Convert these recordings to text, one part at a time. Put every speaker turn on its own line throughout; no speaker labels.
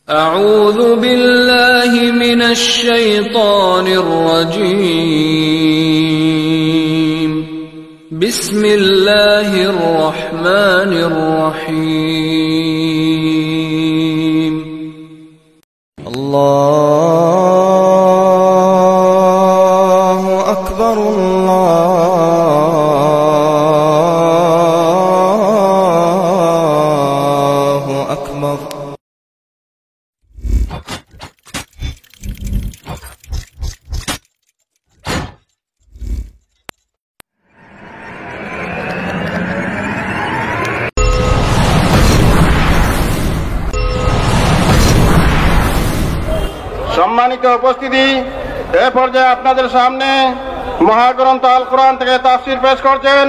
أعوذ بالله من الشيطان الرجيم. بسم الله الرحمن الرحيم.
الله أكبر الله أكبر.
সম্মানিত উপস্থিতি, এ পর্যায়ে আপনাদের সামনে মহাগ্রন্থ আল কোরআন থেকে তাফসীর পেশ করছেন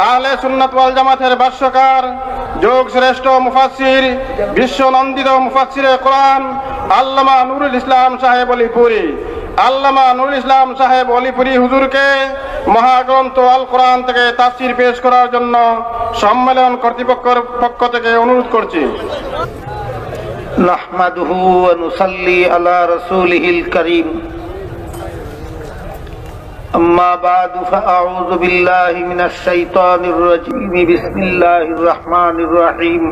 আহলে সুন্নাত ওয়াল জামাতের ভাষ্যকার, যোগ শ্রেষ্ঠ মুফাসসির, বিশ্বনন্দিত মুফাসসিরে কোরআন আল্লামা নুরুল ইসলাম সাহেব অলিপুরি। আল্লামা নুরুল ইসলাম সাহেব অলিপুরি হুজুরকে মহাগ্রন্থ আল কোরআন থেকে তাফসীর পেশ করার জন্য সম্মেলন কর্তৃপক্ষের পক্ষ থেকে অনুরোধ করছি।
نحمده ونصلي على رسوله الكريم. أما بعد فأعوذ بالله من الشيطان الرجيم. بسم الله الرحمن الرحيم.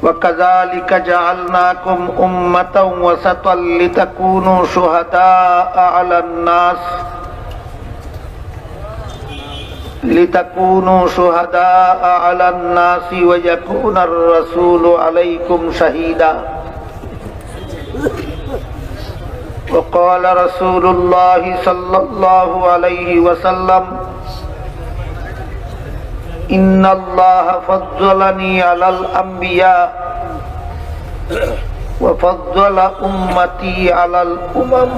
وكذلك جعلناكم أمة وسطا لتكونوا شهداء على الناس ويكون الرسول عليكم شهيدا. وقال رسول الله صلى الله عليه وسلم: إن الله فضلني على الأنبياء وفضل أمتي على الأمم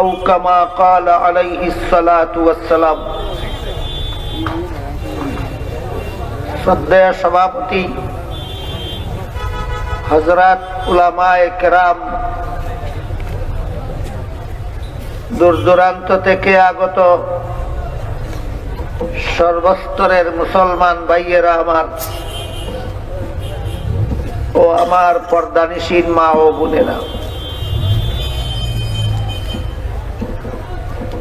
أو كما قال عليه الصلاة والسلام. শ্রদ্ধেয় সভাপতি, হযরত উলামায়ে কেরাম, দূর দূরান্ত থেকে আগত সর্বস্তরের মুসলমান ভাইয়েরা আমার ও আমার পর্দানিশীন মা ও বোনেরা,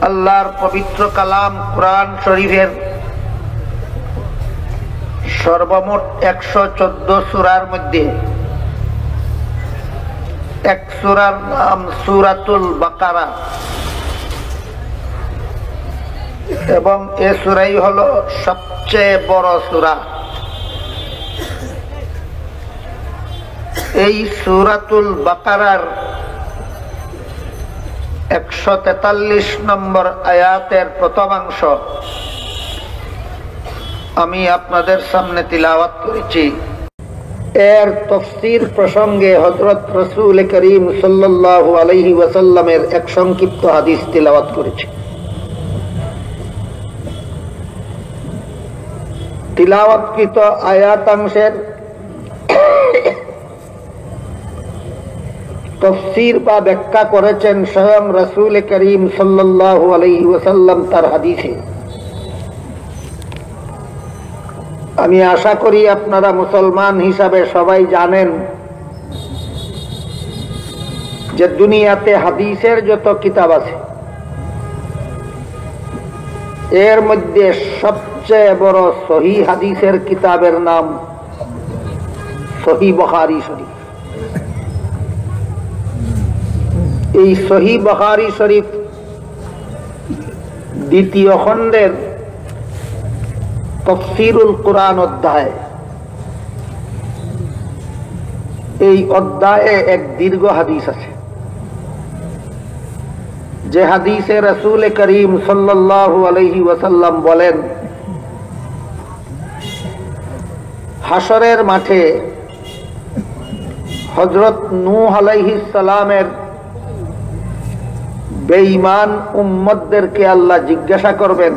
আল্লাহর পবিত্র কালাম কোরআন শরীফের সর্বমোট 114 সূরার মধ্যে এক সূরার নাম সূরাতুল বাকারা, এবং এই সূরাই হলো সবচেয়ে বড় সূরা। এই সূরাতুল বাকারার 143 নম্বর আয়াতের প্রথমাংশ আমি আপনাদের সামনে তিলাওয়াত করেছি। এর তাফসীর প্রসঙ্গে হযরত রাসূল করিম সাল্লাল্লাহু আলাইহি ওয়াসাল্লামের এক সংক্ষিপ্ত হাদিস তিলাওয়াত করেছি। তিলাওয়াতকৃত আয়াতাংশের তাফসীর বা ব্যাখ্যা করেছেন স্বয়ং রাসূল করিম সাল্লাল্লাহু আলাইহি ওয়াসাল্লাম তার হাদিসে। আমি আশা করি আপনারা মুসলমান হিসাবে সবাই জানেন যে দুনিয়াতে হাদিসের যত কিতাব আছে এর মধ্যে সবচেয়ে বড় সহিহ হাদিসের কিতাবের নাম সহিহ বুখারী শরীফ। এই সহিহ বুখারী শরীফ দ্বিতীয় খণ্ডের তাফসীরুল কোরআন অধ্যায়, এই অধ্যায়ে এক দীর্ঘ হাদিস আছে, যে হাদিসে রাসূল করিম সাল্লাল্লাহু আলাইহি ওয়াসাল্লাম বলেন, হাশরের মাঠে হযরত নূহ আলাইহিস সালামের বেঈমান উম্মতদেরকে আল্লাহ জিজ্ঞাসা করবেন,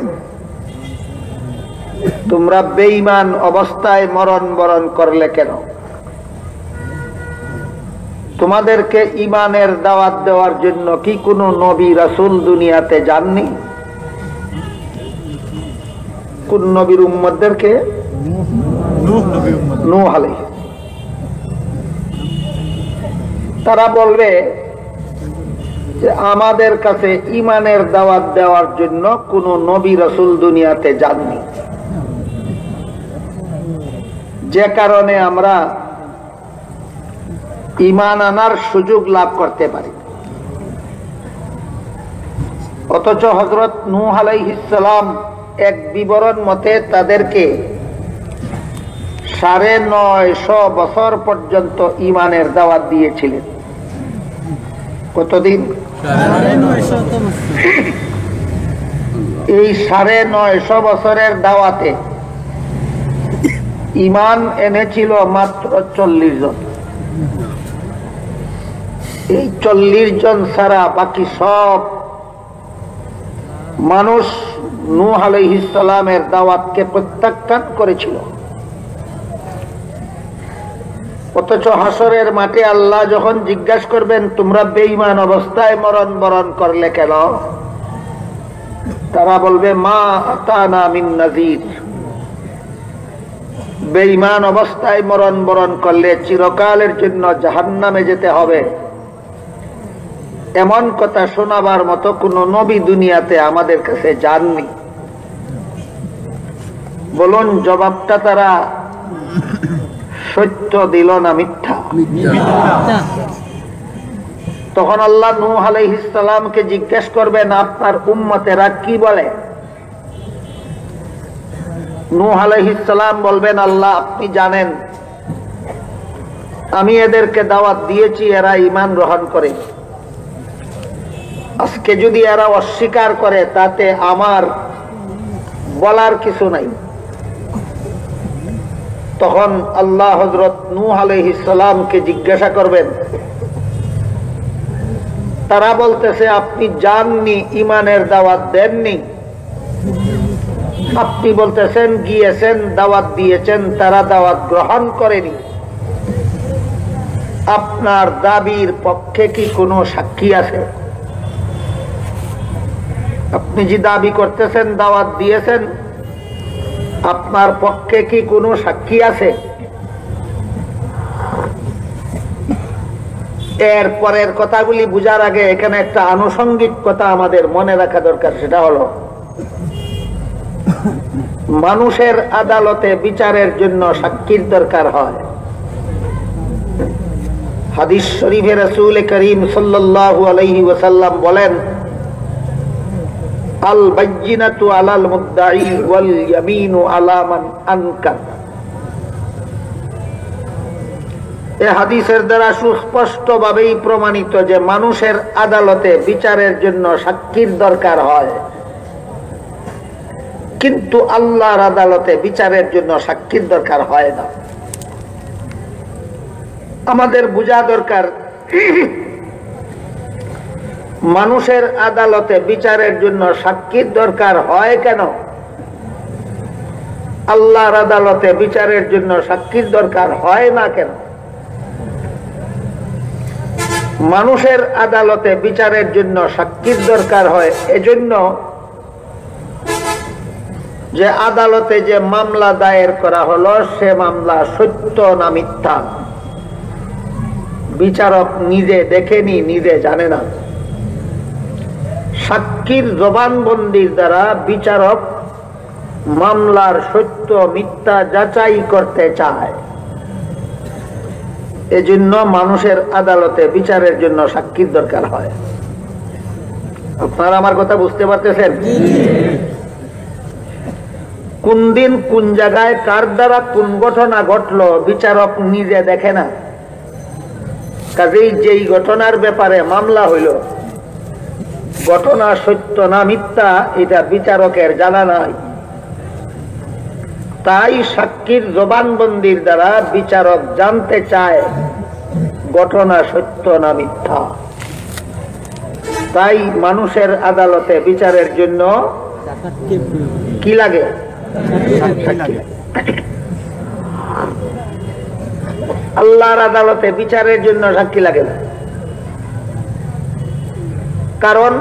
তোমরা বেঈমান অবস্থায় মরণ বরণ করলে কেন? তোমাদেরকে ঈমানের দাওয়াত দেওয়ার জন্য কি কোনো নবী রাসূল দুনিয়াতে যাননি? কোন নবীর উম্মতদেরকে? নূহ আলাইহিস। তারা বলবে যে আমাদের কাছে ঈমানের দাওয়াত দেওয়ার জন্য কোন নবী রাসূল দুনিয়াতে যাননি, যে কারণে আমরা ঈমান আনার সুযোগ লাভ করতে পারি। অথচ হযরত নূহ আলাইহিস সালাম এক বিবরণ মতে তাদেরকে ৯৫০ বছর পর্যন্ত ঈমানের দাওয়াত দিয়েছিলেন। কতদিন? এই ৯৫০ বছরের দাওয়াতে ঈমান এনেছিল মাত্র ৪০ জন। এই ৪০ জন ছাড়া বাকি সব মানুষ নূহ আলাইহিস সালামের দাওয়াতকে প্রত্যাখ্যান করেছিল। অথচ হাসরের মাঠে আল্লাহ যখন জিজ্ঞাসা করবেন তোমরা বেঈমান অবস্থায় মরণ বরণ করলে কেন, তারা বলবে মা আতানা মিন নাযীর। বেঈমান অবস্থায় মরণ বরণ করলে চিরকালের জন্য জাহান্নামে যেতে হবে, এমন কথা শোনাবার মতো কোন নবী দুনিয়াতে আমাদের কাছে যাননি। বলুন জবাবটা তারা সত্য দিল না মিথ্যা? তখন আল্লাহ নূহ আলাইহিস সালামকে জিজ্ঞেস করবেন আপনার উম্মতেরা কি বলে? নূহ আলাইহিস সালাম বলবেন আল্লাহ আপনি জানেন, আমি এদেরকে দাওয়াত দিয়েছি, এরা ঈমান গ্রহণ করে। আজকে যদি এরা অস্বীকার করে তাতে আমার বলার কিছু নাই। তখন আল্লাহ হযরত নূহ আলাইহিস সালামকে জিজ্ঞাসা করবেন, তারা বলতেছে আপনি জাননি, ঈমানের দাওয়াত দেননি। আপনি বলতেছেন গিয়েছেন, দাওয়াত দিয়েছেন, তারা দাওয়াত গ্রহণ করেনি। আপনার দাবির পক্ষে কি কোনো সাক্ষী আছে? আপনি যে দাবি করতেছেন দাওয়াত দিয়েছেন, আপনার পক্ষে কি কোনো সাক্ষী আছে? এর পরের কথাগুলি বুঝার আগে এখানে একটা আনুষঙ্গিক কথা আমাদের মনে রাখা দরকার। সেটা হলো মানুষের আদালতে বিচারের জন্য সাক্ষীর দরকার হয়। হাদিস শরীফে রাসূল করিম সাল্লাল্লাহু আলাইহি ওয়াসাল্লাম বলেন আল বায়্যিনাতু আলাল মুদ্দাঈ ওয়াল ইয়ামিনু আলা মান আনকার। এই হাদিসের দ্বারা সুস্পষ্টভাবেই প্রমাণিত যে মানুষের আদালতে বিচারের জন্য সাক্ষীর দরকার হয়, কিন্তু আল্লাহর আদালতে বিচারের জন্য সাক্ষীর দরকার হয় না। আমাদের বোঝা দরকার মানুষের আদালতে বিচারের জন্য সাক্ষীর দরকার হয় কেন, আল্লাহর আদালতে বিচারের জন্য সাক্ষীর দরকার হয় না কেন। মানুষের আদালতে বিচারের জন্য সাক্ষীর দরকার হয় এজন্য যে আদালতে যে মামলা দায়ের করা হলো সে মামলা সত্য না মিথ্যা বিচারক নিজে দেখেনি, নিজে জানে না। সাক্ষীর জবানবন্দির দ্বারা বিচারক মামলার সত্য মিথ্যা যাচাই করতে চায়। এজন্য মানুষের আদালতে বিচারের জন্য সাক্ষীর দরকার হয়। আপনারা আমার কথা বুঝতে পারতেছেন? কোন দিন কোন জায়গায় কার দ্বারা কোন ঘটনা ঘটলো বিচারক নিজে দেখে না। কাজেই যেই ঘটনার ব্যাপারে মামলা হইল, ঘটনা সত্য না মিথ্যা এটা বিচারকের জানা নাই। তাই সাক্ষীর জবানবন্দির দ্বারা বিচারক জানতে চায় ঘটনা সত্য না মিথ্যা। তাই মানুষের আদালতে বিচারের জন্য কি লাগে? আল্লাহর আদালতে বিচারের জন্য সাক্ষী লাগে না। কারণ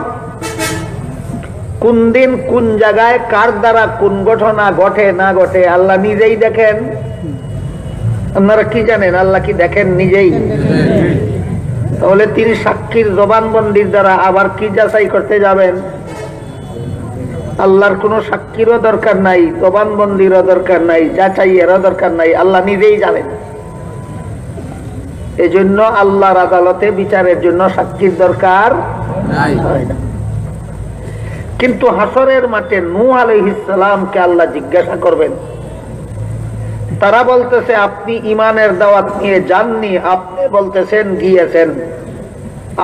কোন দিন কোন জায়গায় কার দ্বারা কোন ঘটনা ঘটে না ঘটে আল্লাহ নিজেই দেখেন। আপনারা কি জানেন? আল্লাহ কি দেখেন নিজেই? তাহলে তিনি সাক্ষীর জবানবন্দির দ্বারা আবার কি যাচাই করতে যাবেন? আল্লাহর কোনো সাক্ষীরও দরকার নাই, জবানবন্দিরও দরকার নাই, যাচাইয়েরও দরকার নাই, আল্লাহ নিজেই জানেন। এই জন্য আল্লাহর আদালতে বিচারের জন্য সাক্ষীর দরকার হয় না। কিন্তু হাসরের মাঠে নূহ আলাইহিস সালামকে আল্লাহ জিজ্ঞাসা করবেন। তারা বলতেছে আপনি ঈমানের দাওয়াত নিয়ে যাননি, আপনি বলতেছেন গিয়েছেন,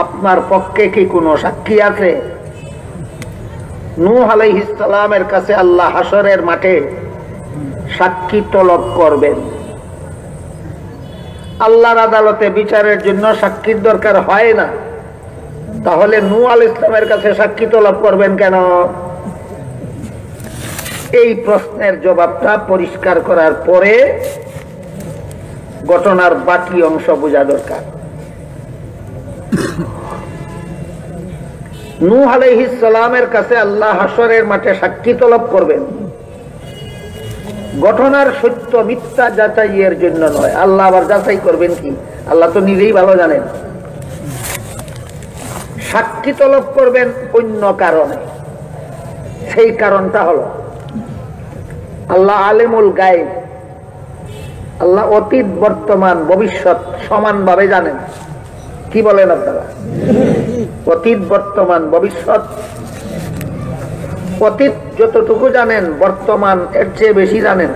আপনার পক্ষে কি কোনো সাক্ষী আছে? নূহ আলাইহিস সালামের কাছে আল্লাহ হাসরের মাঠে সাক্ষী তলব করবেন। আল্লাহর আদালতে বিচারের জন্য সাক্ষীর দরকার হয় না, তাহলে নূহ আলাইহিস সালামের কাছে সাক্ষী তলব করবেন কেন? এই প্রশ্নের জবাবটা পরিষ্কার করার পরে ঘটনার বাকি অংশ বোঝা দরকার। নূহ আলাইহিস সালামের কাছে আল্লাহ হাসরের মাঠে সাক্ষী তলব করবেন ঘটনার সত্য মিথ্যা যাচাইয়ের জন্য নয়। আল্লাহ আবার যাচাই করবেন কি? আল্লাহ তো নিজেই ভালো জানেন। সাক্ষী তলব করবেন অন্য কারণে। সেই কারণটা হলো আল্লাহ আলিমুল গায়ব, আল্লাহ অতীত বর্তমান ভবিষ্যৎ সমানভাবে জানেন। কি বলেন আপনারা? অতীত বর্তমান ভবিষ্যৎ, অতীত যতটুকু জানেন বর্তমান এর চেয়ে বেশি জানেন,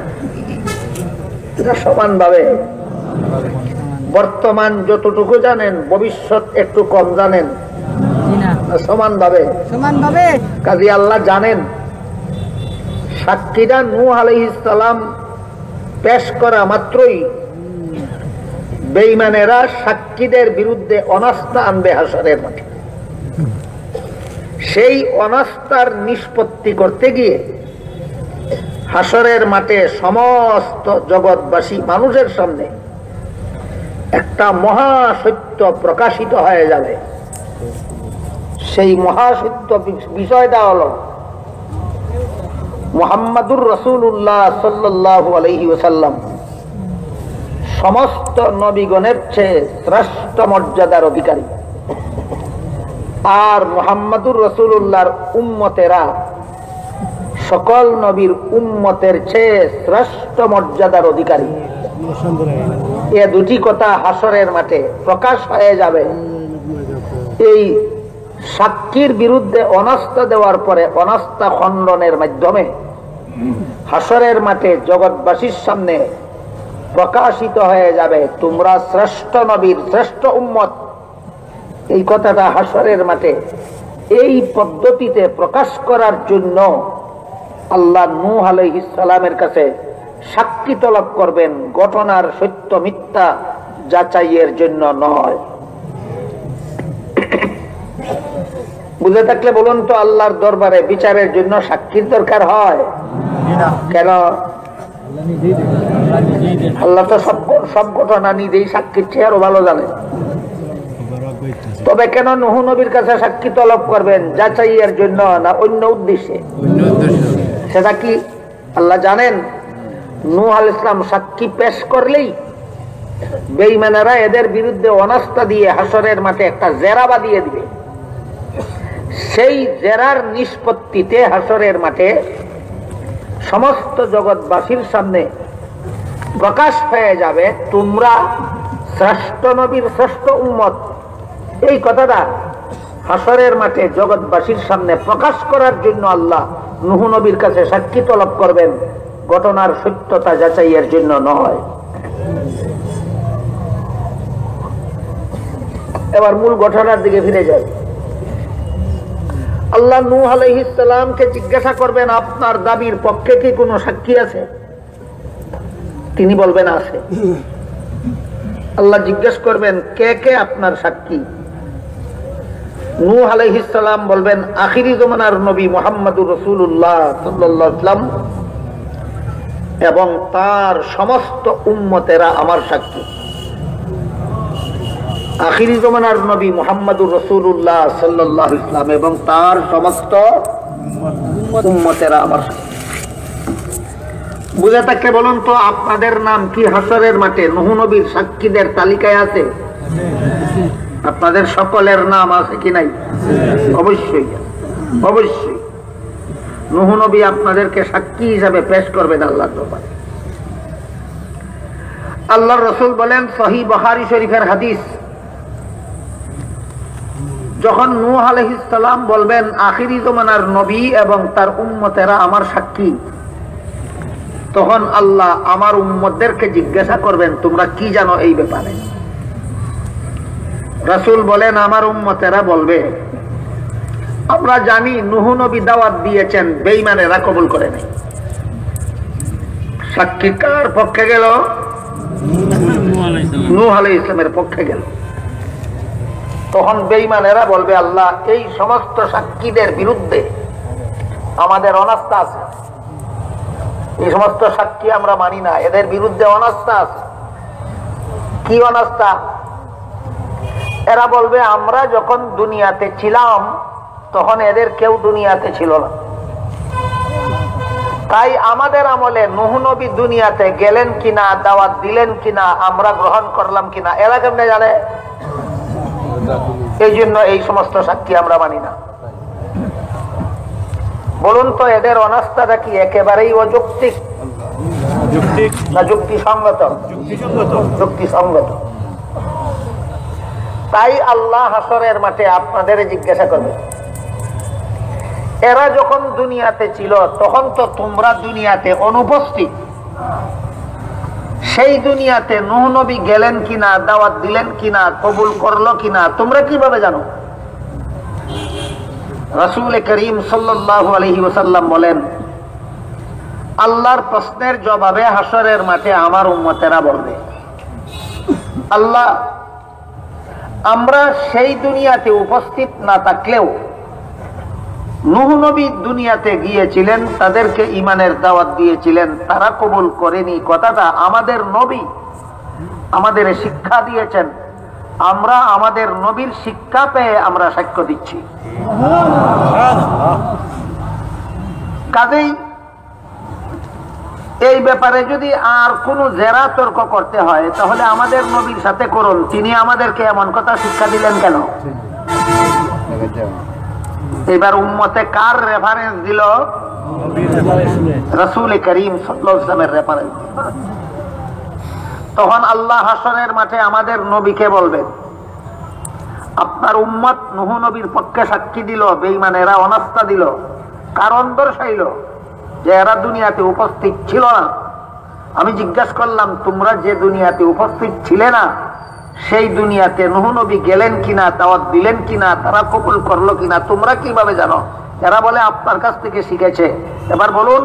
এটা সমানভাবে। বর্তমান যতটুকু জানেন ভবিষ্যৎ একটু কম জানেন, সমানভাবে। কাজী আল্লাহ জানেন। সাক্ষীরা নূহ আলাইহিস সালাম পেশ করা মাত্রই বেঈমানেরা সাক্ষীদের বিরুদ্ধে অনাস্থা আনবে হাসরের মাঠে। সেই অনাস্থার নিষ্পত্তি করতে গিয়ে হাসরের মাঠে সমস্ত জগৎবাসী মানুষের সামনে একটা মহাসত্য প্রকাশিত হয়ে যাবে। সেই মহাসত্য বিষয়টা হলো মুহাম্মাদুর রাসূলুল্লাহ সাল্লাল্লাহু আলাইহি ওয়াসাল্লাম সমস্ত নবীগণের চেয়ে শ্রেষ্ঠ মর্যাদার অধিকারী, আর মুহাম্মাদুর রাসূলুল্লাহর উম্মতেরা সকল নবীর উম্মতের চেয়ে শ্রেষ্ঠ মর্যাদার অধিকারী। এ দুটি কথা হাসরের মাঠে প্রকাশ হয়ে যাবে। এই সাক্ষীর বিরুদ্ধে অনাস্থা দেওয়ার পরে অনাস্থা খণ্ডনের মাধ্যমে হাসরের মাঠে জগৎবাসীর সামনে প্রকাশিত হয়ে যাবে তোমরা শ্রেষ্ঠ নবীর শ্রেষ্ঠ উম্মত। এই কথাটা হাসরের মাঠে এই পদ্ধতিতে প্রকাশ করার জন্য আল্লাহ নূহ আলাইহিস সালামের কাছে সাক্ষী তলব করবেন, ঘটনার সত্য মিথ্যা যাচাইয়ের জন্য নয়। বুঝে থাকলে বলুন তো, আল্লাহর দরবারে বিচারের জন্য সাক্ষীর দরকার হয় কেন? আল্লাহ তো সব ঘটনা নিজেই সাক্ষীর চেয়ে আরো ভালো জানে। তবে কেন নূহ নবীর কাছে সাক্ষী তলব করবেন? যাচাইয়ের জন্য না অন্য উদ্দেশ্যে? সেটা কি আল্লাহ জানেন? নূহ আলাইহিস সালাম সাক্ষী পেশ করলেই বেঈমানেরা এদের বিরুদ্ধে অনাস্থা দিয়ে হাসরের মাঠে একটা জেরা বাঁধিয়ে দিবে। সেই জেরার নিষ্পত্তিতে হাসরের মাঠে সমস্ত জগৎবাসীর সামনে প্রকাশ হয়ে যাবে তোমরা শ্রেষ্ঠ নবীর শ্রেষ্ঠ উম্মত। এই কথাটা হাসরের মাঠে জগৎবাসীর সামনে প্রকাশ করার জন্য আল্লাহ নূহ নবীর কাছে সাক্ষী তলব করবেন, ঘটনার সত্যতা যাচাইয়ের জন্য নয়। এবার মূল ঘটনার দিকে ফিরে যাই। আল্লাহ নূহ আলাইহিস সালামকে জিজ্ঞাসা করবেন আপনার দাবির পক্ষে কি কোনো সাক্ষী আছে? তিনি বলবেন আছে। আল্লাহ জিজ্ঞেস করবেন কে কে আপনার সাক্ষী? নূহ আলাইহিস সালাম বলবেন আখিরি জমানার নবী মুহাম্মাদুর রাসূলুল্লাহ সাল্লাল্লাহু আলাইহি ওয়াসাল্লাম এবং তার সমস্ত উম্মতেরা আমার সাক্ষী। আখিরি জমানার নবী মুহাম্মাদুর রাসূলুল্লাহ সাল্লাল্লাহু আলাইহি ওয়াসাল্লাম এবং তার সমস্ত উম্মতেরা আমার বুঝে থাকলে বলুন তো, আপনাদের নাম কি হাসরের মাঠে নূহ নবীর সাক্ষীদের তালিকায় আছে? আপনাদের সকলের নাম আছে কি নাই? অবশ্যই, অবশ্যই। নূহ নবী আপনাদেরকে সাক্ষী হিসাবে পেশ করবেন আল্লাহর দরবারে। আল্লাহর রাসূল বলেন, সহিহ বুখারী শরীফের হাদিস, যখন নূহ আলাইহিস সালাম বলবেন আখিরি জমানার নবী এবং তার উম্মতেরা আমার সাক্ষী, তখন আল্লাহ আমার উম্মতদেরকে জিজ্ঞাসা করবেন, তোমরা কি জানো এই ব্যাপারে? রাসূল বলেন, আমার উম্মতেরা বলবে, আমরা জানি নূহ নবী দাওয়াত দিয়েছেন, বেঈমানেরা কবুল করে নাই। সাক্ষী কার পক্ষে গেল? নূহ আলাইহিস সালামের পক্ষে গেল। তখন বেঈমানেরা বলবে, আল্লাহ এই সমস্ত সাক্ষীদের বিরুদ্ধে আমাদের অনাস্থা আছে, এই সমস্ত সাক্ষী আমরা মানি না, এদের বিরুদ্ধে অনাস্থা আছে। কি অনাস্থা? এরা বলবে, আমরা যখন দুনিয়াতে ছিলাম তখন এদের কেউ দুনিয়াতে ছিল না, তাই আমাদের আমলে নূহ নবী দুনিয়াতে গেলেন কিনা, দাওয়াত দিলেন কিনা, আমরা গ্রহণ করলাম কিনা, এরা কেমনে জানে? এই জন্য এই সমস্ত সাক্ষী আমরা মানি না। বলুন তো, এদের অনাস্থাটা কি একেবারেই অযৌক্তিক না যুক্তিসঙ্গত? যুক্তিসঙ্গত। তাই আল্লাহ হাসরের মাঠে আপনাদের জিজ্ঞাসা করবে, এরা যখন দুনিয়াতে ছিল তখন তো তোমরা দুনিয়াতে অনুপস্থিত, সেই দুনিয়াতে নূহ নবী গেলেন কিনা, দাওয়াত দিলেন কিনা, কবুল করলো কিনা, তোমরা কিভাবে জানো? রাসূল করিম সাল্লাল্লাহু আলাইহি ওয়াসাল্লাম বলেন, আল্লাহর প্রশ্নের জবাবে হাসরের মাঠে আমার উম্মতেরা বলবে, আল্লাহ আমরা সেই দুনিয়াতে উপস্থিত না থাকলেও নূহ নবী দুনিয়াতে গিয়েছিলেন, তাদেরকে ঈমানের দাওয়াত দিয়েছিলেন, তারা কবুল করেনি, কথাটা আমাদের নবী আমাদের শিক্ষা দিয়েছেন, আমরা আমাদের নবীর শিক্ষা পেয়ে আমরা সাক্ষ্য দিচ্ছি। কাজেই এই ব্যাপারে যদি আর কোনো জেরা তর্ক করতে হয় তাহলে আমাদের নবীর সাথে করুন, তিনি আমাদেরকে এমন কথা শিক্ষা দিলেন কেন? এবার উম্মতে কার রেফারেন্স দিল? রাসূল করিম সাল্লাল্লাহু আলাইহি ওয়াসাল্লামের রেফারেন্স। তখন আল্লাহ হাসরের মাঠে আমাদের নবীকে বলবেন, আপনার উম্মত নূহ নবীর পক্ষে সাক্ষী দিল, বেঈমানেরা অনাস্থা দিল, কারণ দর্শাইল যে এরা দুনিয়াতে উপস্থিত ছিল না। আমি জিজ্ঞাসা করলাম, তোমরা যে দুনিয়াতে উপস্থিত ছিলে না সেই দুনিয়াতে নূহ নবী গেলেন কিনা, দাওয়াত দিলেন কিনা, তারা কবুল করলো কিনা, তোমরা কিভাবে জানো? এরা বলে আপনার কাছ থেকে শিখেছে। এবার বলুন,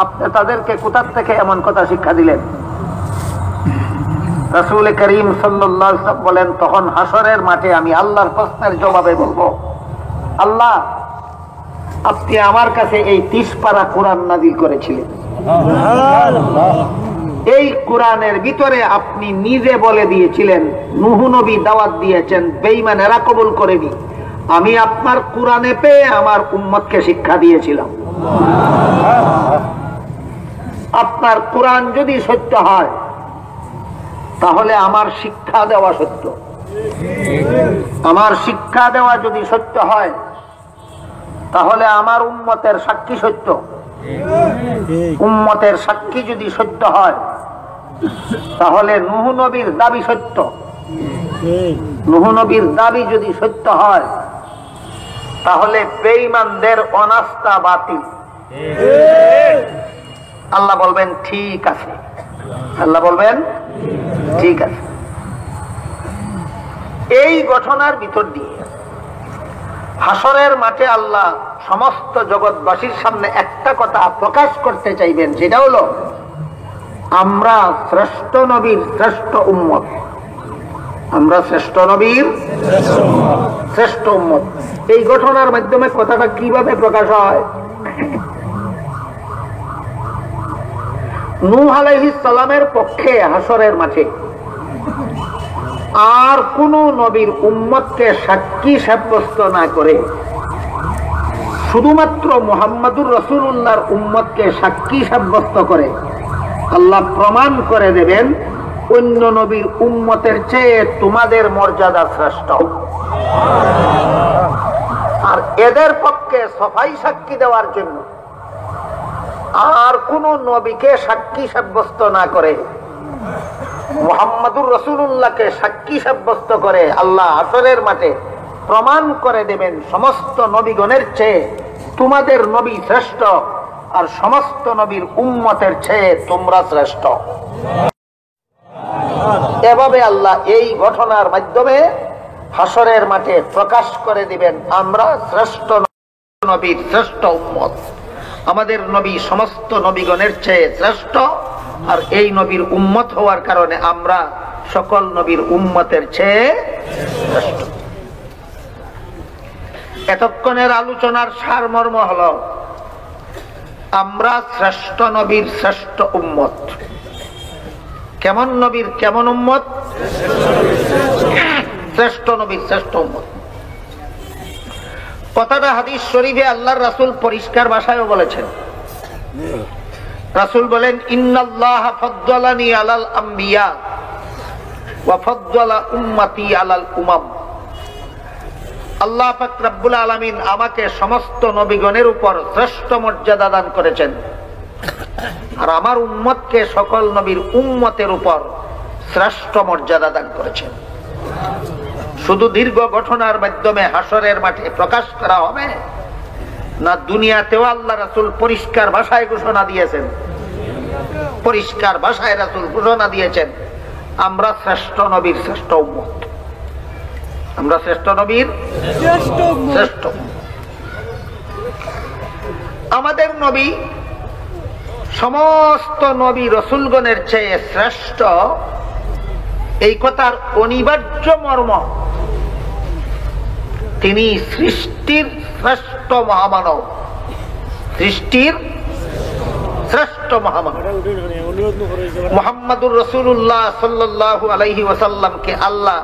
আপনি তাদেরকে কোথা থেকে এমন কথা শিক্ষা দিলেন? রাসূল করিম সাল্লাল্লাহু আলাইহি ওয়াসাল্লাম বলেন, তখন হাসরের মাঠে আমি আল্লাহর প্রশ্নের জবাবে বলবো, আল্লাহ আপনি আমার কাছে এই 30 পারা কোরআন নাযিল করেছিলেন, এই কোরআনের ভিতরে আপনি নিজে বলে দিয়েছিলেন নূহ নবী দাওয়াত দিয়েছেন, বেঈমানেরা কবুল করেনি, আমি আপনার কোরআনে পেয়ে আমার উম্মতকে শিক্ষা দিয়েছিলাম। আপনার কোরআন যদি সত্য হয় তাহলে আমার শিক্ষা দেওয়া সত্য, আমার শিক্ষা দেওয়া যদি সত্য হয় তাহলে আমার উম্মতের সাক্ষী সত্য, উম্মতের সাক্ষী যদি সত্য হয় তাহলে নূহ নবীর দাবি সত্য, নূহ নবীর দাবি যদি সত্য হয় তাহলে বেঈমানদের অনাস্থা বাতিল। আল্লাহ বলবেন ঠিক আছে, আল্লাহ বলবেন ঠিক আছে। এই ঘটনার ভিতর দিয়ে হাসরের মাঠে আল্লাহ সমস্ত জগৎবাসীর সামনে একটা কথা প্রকাশ করতে চাইবেন, সেটা হলো আমরা শ্রেষ্ঠ নবীর শ্রেষ্ঠ উম্মত, আমরা শ্রেষ্ঠ নবীর শ্রেষ্ঠ উম্মত। এই ঘটনার মাধ্যমে কথাটা কিভাবে প্রকাশ হয়? নূহ আলাইহিস সালামের পক্ষে হাসরের মাঠে আর কোন নবীর উম্মতকে সাক্ষী সাব্যস্ত না করে শুধুমাত্র মুহাম্মাদুর রাসূলুল্লাহর উম্মতকে সাক্ষী সাব্যস্ত করে আল্লাহ প্রমাণ করে দেবেন অন্য নবীর উম্মতের চেয়ে তোমাদের মর্যাদা শ্রেষ্ঠ। আর এদের পক্ষে সফাই সাক্ষী দেওয়ার জন্য আর কোন নবীকে সাক্ষী সাব্যস্ত না করে মুহাম্মাদুর রাসূলুল্লাহকে সাক্ষী সাব্যস্ত করে আল্লাহ হাসরের মাঠে প্রমাণ করে দেবেন সমস্ত নবীগণের চেয়ে তোমাদের নবী শ্রেষ্ঠ, আর সমস্ত নবীর উম্মতের চেয়ে তোমরা শ্রেষ্ঠ। এভাবে আল্লাহ এই ঘটনার মাধ্যমে হাসরের মাঠে প্রকাশ করে দিবেন আমরা শ্রেষ্ঠ নবীর শ্রেষ্ঠ উম্মত, আমাদের নবী সমস্ত নবীগণের চেয়ে শ্রেষ্ঠ, আর এই নবীর উম্মত হওয়ার কারণে আমরা সকল নবীর উম্মতের চেয়ে শ্রেষ্ঠ। এতক্ষণের আলোচনার সারমর্ম হলো আমরা শ্রেষ্ঠ নবীর শ্রেষ্ঠ উম্মত। কেমন নবীর কেমন উম্মত? শ্রেষ্ঠ নবীর শ্রেষ্ঠ উম্মত। কথাটা হাদিস শরীফে আল্লাহর রাসূল পরিষ্কার ভাষায়ও বলেছেন। রাসূল বলেন, ইন্নাল্লাহা ফাদ্দালানি আলাল আম্বিয়া ওয়া ফাদ্দালা উম্মতি আলাল উমাম। আল্লাহ পাক রব্বুল আলামিন আমাকে সমস্ত নবীগণের উপর শ্রেষ্ঠ মর্যাদা দান করেছেন, আর আমার উম্মতকে সকল নবীর উম্মতের উপর শ্রেষ্ঠ মর্যাদা দান করেছেন। শুধু দীর্ঘ ঘটনার মাধ্যমে হাসরের মাঠে প্রকাশ করা হবে না, দুনিয়াতেও আল্লাহ রাসূল পরিষ্কার ভাষায় ঘোষণা দিয়েছেন, পরিষ্কার ভাষায় রাসূল ঘোষণা দিয়েছেন আমরা শ্রেষ্ঠ নবীর শ্রেষ্ঠ উম্মত, আমরা শ্রেষ্ঠ নবীর শ্রেষ্ঠ। আমাদের নবী সমস্ত নবী রসুলগণের চেয়ে শ্রেষ্ঠ, এই কথার অনিবার্য মর্ম তিনি সৃষ্টির শ্রেষ্ঠ মহামানব, সৃষ্টির শ্রেষ্ঠ মহামানব মুহাম্মাদুর রাসূলুল্লাহ সাল্লাল্লাহু আলাইহি ওয়াসাল্লামকে আল্লাহ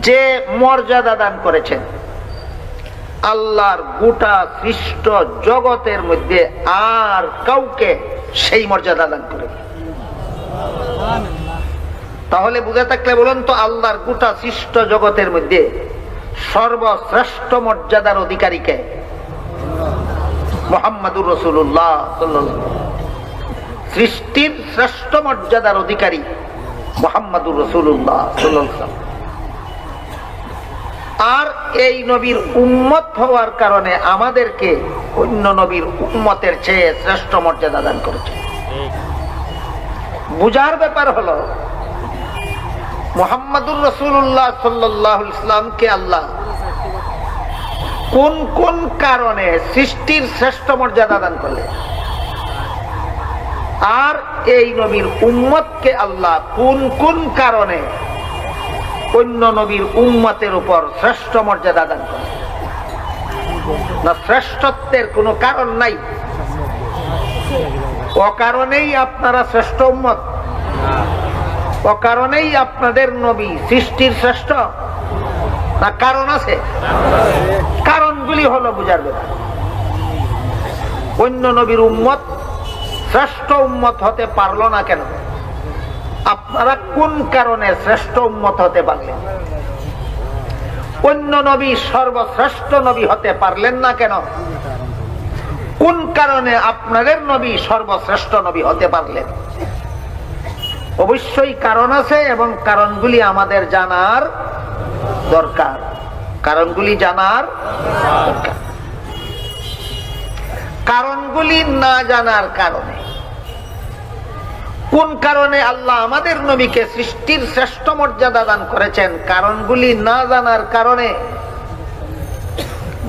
যে মর্যাদা দান করেছেন, আল্লাহর গোটা সৃষ্ট জগতের মধ্যে আর কাউকে সেই মর্যাদা দান করে। তাহলে বুঝে থাকলে বলুন তো, আল্লাহর গোটা সৃষ্ট জগতের মধ্যে সর্বশ্রেষ্ঠ মর্যাদার অধিকারীকে? মুহাম্মাদুর রাসূলুল্লাহ সাল্লাল্লাহু আলাইহি ওয়াসাল্লাম। সৃষ্টির শ্রেষ্ঠ মর্যাদার অধিকারী মুহাম্মাদুর রাসূলুল্লাহ সাল্লাল্লাহু আলাইহি ওয়াসাল্লাম। আর এই নবীর উম্মত হওয়ার কারণে আমাদেরকে অন্য নবীর উম্মতের চেয়ে শ্রেষ্ঠ মর্যাদা দান করেছে। বুঝার ব্যাপার হলো মুহাম্মাদুর রাসূলুল্লাহ সাল্লাল্লাহু আলাইহি ওয়াসাল্লামকে আল্লাহ কোন কোন কারণে সৃষ্টির শ্রেষ্ঠ মর্যাদা দান করলেন, আর এই নবীর উম্মতকে আল্লাহ কোন কোন কারণে অন্য নবীর উম্মতের উপর শ্রেষ্ঠ মর্যাদা দান করেন। না, শ্রেষ্ঠত্বের কোনো কারণ নাই, অকারণেই আপনারা শ্রেষ্ঠ উম্মত, অকারণেই আপনাদের নবী সৃষ্টির শ্রেষ্ঠ, না কারণ আছে? কারণগুলি হলো বুঝার ব্যাপার। অন্য নবীর উম্মত শ্রেষ্ঠ উম্মত হতে পারলো না কেন? আপনারা কোন কারণে শ্রেষ্ঠ উম্মত হতে পারলেন? অন্য নবী সর্বশ্রেষ্ঠ নবী হতে পারলেন না কেন? কোন কারণে আপনাদের নবী সর্বশ্রেষ্ঠ নবী হতে পারলেন? অবশ্যই কারণ আছে, এবং কারণগুলি আমাদের জানার দরকার, কারণগুলি জানার দরকার। কারণগুলি না জানার কারণে, কোন কারণে আল্লাহ আমাদের নবীকে সৃষ্টির শ্রেষ্ঠ মর্যাদা দান করেছেন, কারণগুলি না জানার কারণে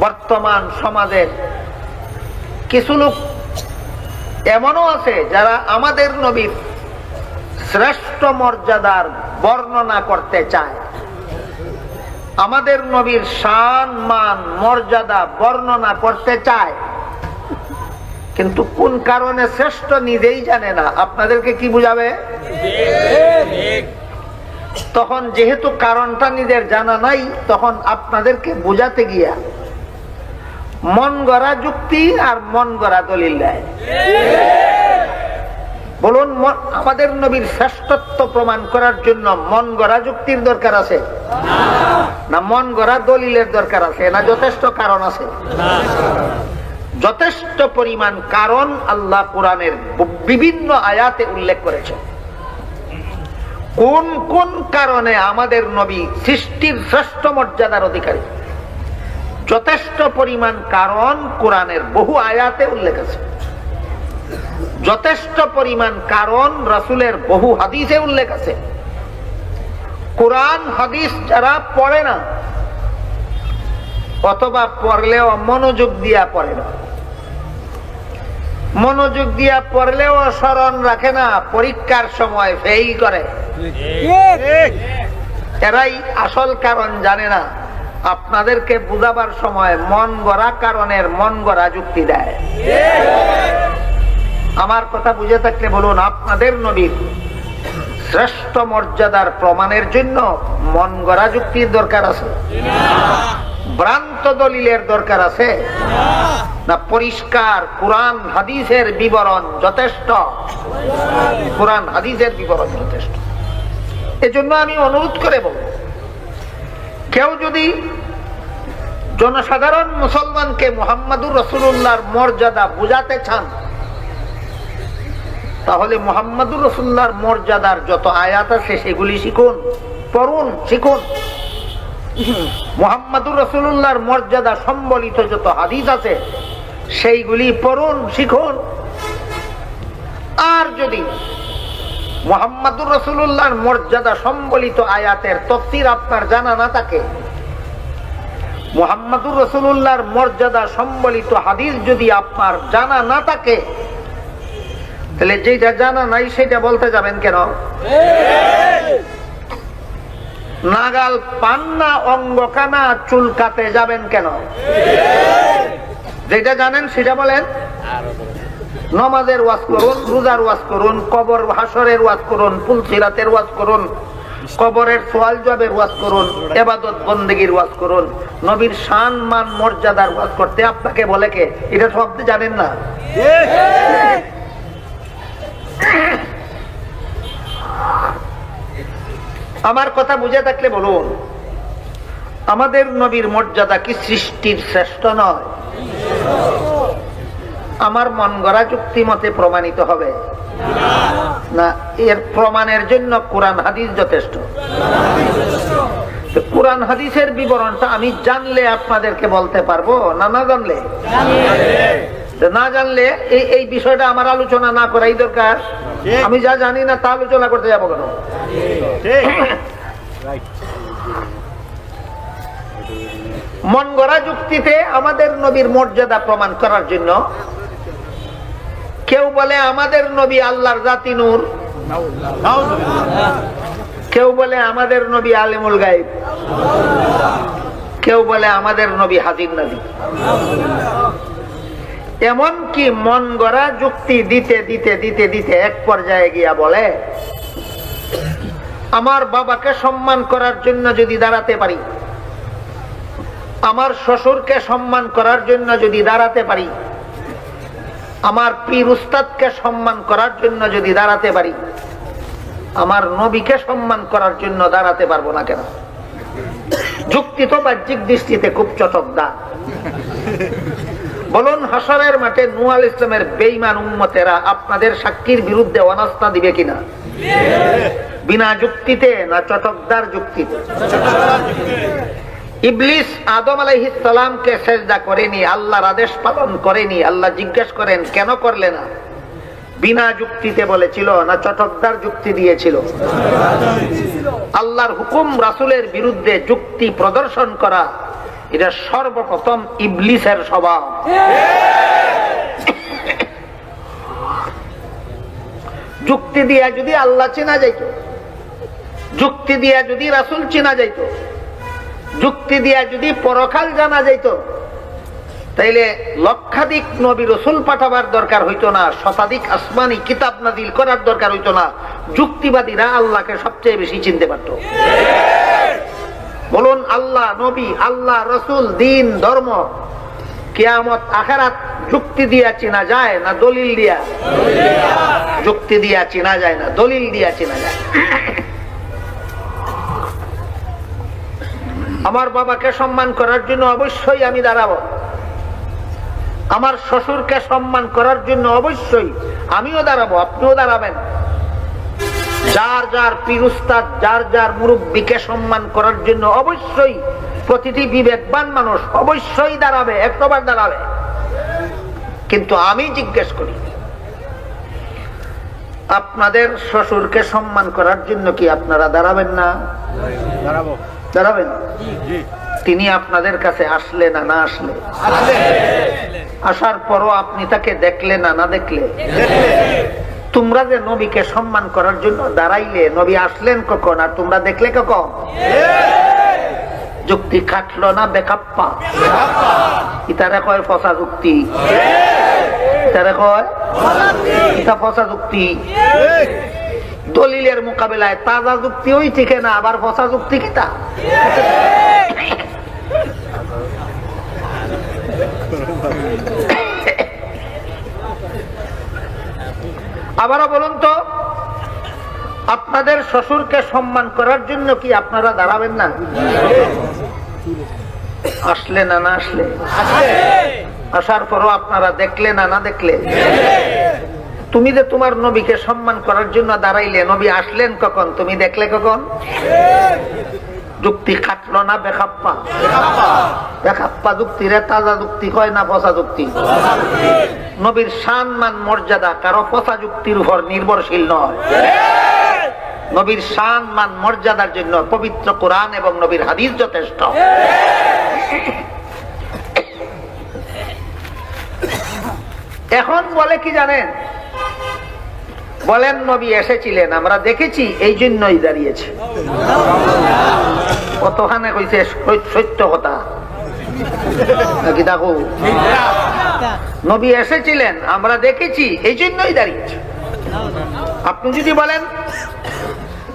বর্তমান সমাজের কিছু লোক এমনও আছে যারা আমাদের নবীর শ্রেষ্ঠ মর্যাদার বর্ণনা করতে চায়, আমাদের নবীর শান মান মর্যাদা বর্ণনা করতে চায়, কিন্তু কোন কারণে শ্রেষ্ঠ নিজেই জানে না। আপনাদেরকে কি বুঝাবে? তখন যেহেতু কারণটা নিজের জানা নাই, তখন আপনাদেরকে বুঝাতে গিয়া মন গড়া যুক্তি আর মন গড়া দলিল দেয়। বলুন, আমাদের নবীর শ্রেষ্ঠত্ব প্রমাণ করার জন্য মন গড়া যুক্তির দরকার আছে না মন গড়া দলিলের দরকার আছে? না যথেষ্ট কারণ আছে? যথেষ্ট পরিমাণ কারণ আল্লাহ কোরআনের বিভিন্ন আয়াতে উল্লেখ করেছেন। কোন কোন কারণে আমাদের নবী সৃষ্টির শ্রেষ্ঠ মর্যাদার অধিকারী, যথেষ্ট পরিমাণ কারণ কোরআনের বহু আয়াতে উল্লেখ আছে। যথেষ্ট পরিমাণ কারণ রাসূলের বহু হাদিসে উল্লেখ আছে। কোরআন হাদিস যারা পড়ে না অথবা পড়লেও মনোযোগ দিয়া পড়ে না, মনোযোগ দিয়া পড়লেও স্মরণ রাখে না, পরীক্ষার সময় ফেল করে, এরাই আসল কারণ জানে না। আপনাদেরকে বুঝাবার সময় মন গড়া কারণের মন গড়া যুক্তি দেয়। আমার কথা বুঝে থাকলে বলুন, আপনাদের নবীর শ্রেষ্ঠ মর্যাদার প্রমাণের জন্য মন গড়া যুক্তির দরকার আছে, ভ্রান্ত দলিলের দরকার আছে না পরিষ্কার কোরআন হাদিসের বিবরণ যথেষ্ট? কোরআন হাদিসের বিবরণ যথেষ্ট। এজন্য আমি অনুরোধ করে বলব, কেউ যদি জনসাধারণ মুসলমানকে মুহাম্মাদুর রাসূলুল্লাহর মর্যাদা বুঝাতে চান, তাহলে মুহাম্মাদুর রাসূলুল্লাহর মর্যাদার যত আয়াত আছে সেগুলি শিখুন, পড়ুন, শিখুন। মুহাম্মাদুর রাসূলুল্লাহর মর্যাদা সম্বলিত যত হাদিস আছে সেইগুলি পড়ুন, শিখুন। আর যদি মুহাম্মাদুর রাসূলুল্লাহর মর্যাদা সম্বলিত আয়াতের তাফসীর আপনার জানা না থাকে, মুহাম্মাদুর রাসূলুল্লাহর মর্যাদা সম্বলিত হাদিস যদি আপনার জানা না থাকে, তাহলে যেটা জানা নাই সেটা বলতে যাবেন কেন? নাগাল পান্না অঙ্গকানা চুলকাতে যাবেন কেন? যেটা জানেন সেটা বলেন। নমাজের ওয়াজ করুন, রোজার ওয়াজ করুন, কবর হাসরের ওয়াজ করুন, ফুলসিরাতের ওয়াজ করুন, কবরের সওয়াল জবাবের ওয়াজ করুন, ইবাদত বন্দেগীর ওয়াজ করুন। নবীর শান মান মর্যাদার ওয়াজ করতে আপনাকে বলে কে? এটা সব জানেন না। আমার কথা বুঝে থাকলে বলুন, আমাদের নবীর মর্যাদা কি সৃষ্টির শ্রেষ্ঠ নয়? আমার মন গড়া যুক্তি মতে প্রমাণিত হবে না, এর প্রমাণের জন্য কোরআন হাদিস যথেষ্ট। কোরআন হাদিসের বিবরণটা আমি জানলে আপনাদেরকে বলতে পারবো না, না জানলে? না জানলে এই বিষয়টা আমার আলোচনা না করাই দরকার। আমি যা জানি না তা আলোচনা করতে যাবো কেন? মন গড়া যুক্তিতে আমাদের নবীর মর্যাদা প্রমাণ করার জন্য কেউ বলে আমাদের নবী আল্লাহর জাতি নূর, কেউ বলে আমাদের নবী আলিমুল গায়ব, কেউ বলে আমাদের নবী হাজির নবী। এমনকি মন গড়া যুক্তি দিতে দিতে দিতে দিতে এক পর্যায়ে গিয়া বলে, আমার বাবাকে সম্মান করার জন্য যদি দাঁড়াতে পারি, আমার শ্বশুরকে সম্মান করার জন্য যদি দাঁড়াতে পারি, আমার পীর উস্তাদকে সম্মান করার জন্য যদি দাঁড়াতে পারি, আমার নবীকে সম্মান করার জন্য দাঁড়াতে পারবো না কেন? যুক্তি তো বাহ্যিক দৃষ্টিতে খুব চটকদার। বলুন, হাসরের মাঠে নূহ আলাইহিস সালামের বেঈমান উম্মতেরা আপনাদের সাক্ষীর বিরুদ্ধে অনাস্থা দিবে কিনা? বিনা যুক্তিতে না চটকদার যুক্তিতে? ইবলিস আদম আলাইহিস সালামকে সেজদা করেনি, আল্লাহর আদেশ পালন করেনি। আল্লাহ জিজ্ঞেস করেন কেন করলে না? বিনা যুক্তিতে বলেছিল না চটকদার যুক্তি দিয়েছিল? আল্লাহর হুকুম রাসূলের বিরুদ্ধে যুক্তি প্রদর্শন করা, এটা সর্বপ্রথম ইবলিসের স্বভাব। যুক্তি দিয়া যদি আল্লাহ চেনা যাইত, যুক্তি দিয়া যদি রাসূল চেনা যাইত, যুক্তি দিয়া যদি পরকাল জানা যাইত, তাইলে লক্ষাধিক নবী রাসূল পাঠাবার দরকার হইতো না, শতাধিক আসমানি কিতাব নাযিল করার দরকার হইতো না। যুক্তিবাদীরা আল্লাহকে সবচেয়ে বেশি চিনতে পারত। বলুন, আল্লাহ, নবী, আল্লাহ, রাসূল, দিন, ধর্ম কিয়ামত আখিরাত যুক্তি দিয়া চেনা যায় না দলিল দিয়া? যুক্তি দিয়া চেনা যায় না, দলিল দিয়া চেনা যায়। আমার বাবাকে সম্মান করার জন্য অবশ্যই আমি দাঁড়াবো, আমার শ্বশুরকে সম্মান করার জন্য অবশ্যই আমিও দাঁড়াবো, আপনিও দাঁড়াবেন। যার যার পীর উস্তাদ, যার যার মুরব্বীকে সম্মান করার জন্য অবশ্যই প্রতিটি বিবেকবান মানুষ অবশ্যই দাঁড়াবে, একবার দাঁড়াবে। কিন্তু আমি জিজ্ঞেস করি, আপনাদের শ্বশুরকে সম্মান করার জন্য কি আপনারা দাঁড়াবেন না? দাঁড়াবেন। তিনি আপনাদের কাছে আসলে না না আসলে? আসার পরও আপনি তাকে দেখলে না না দেখলে? তোমরা যে নবীকে সম্মান করার জন্য দাঁড়াইলে, নবী আসলেন কখন আর তোমরা দেখলে কখন? যুক্তি খাটলো না বেকাপ্পা? ইতারা কয় ফসা যুক্তি, ইতারা কয় ইতা ফসা যুক্তি। দলিলের মোকাবিলায় তাজা যুক্তি ওই ঠিক না, আবার ফসা যুক্তি কিতা? আবারও বলুন তো, আপনাদের শ্বশুরকে সম্মান করার জন্য কি আপনারা দাঁড়াবেন না? আসলে না না আসলে? আসার পরও আপনারা দেখলে না না দেখলে? তুমি যে তোমার নবীকে সম্মান করার জন্য দাঁড়াইলে, নবী আসলেন কখন, তুমি দেখলে কখন? যুক্তি খাটলো না বেখাপ্পা? বেখাপ্পা যুক্তি রে তাজা যুক্তি কয় না ফসা যুক্তি? নবীর শান মান মর্যাদা কারো ফসা যুক্তির উপর নির্ভরশীল নয়। নবীর শান মান মর্যাদার জন্য পবিত্র কোরআন এবং নবীর হাদিস যথেষ্ট। এখন বলে কি জানেন, বলেন নবী এসেছিলেন, আমরা দেখেছি, এই জন্যই দাঁড়িয়েছি। কতখানে কইছে সত্য কথা নাকি? দেখো, নবী এসেছিলেন, আমরা দেখেছি, এই জন্যই দাঁড়িয়েছি। আপনি যদি বলেন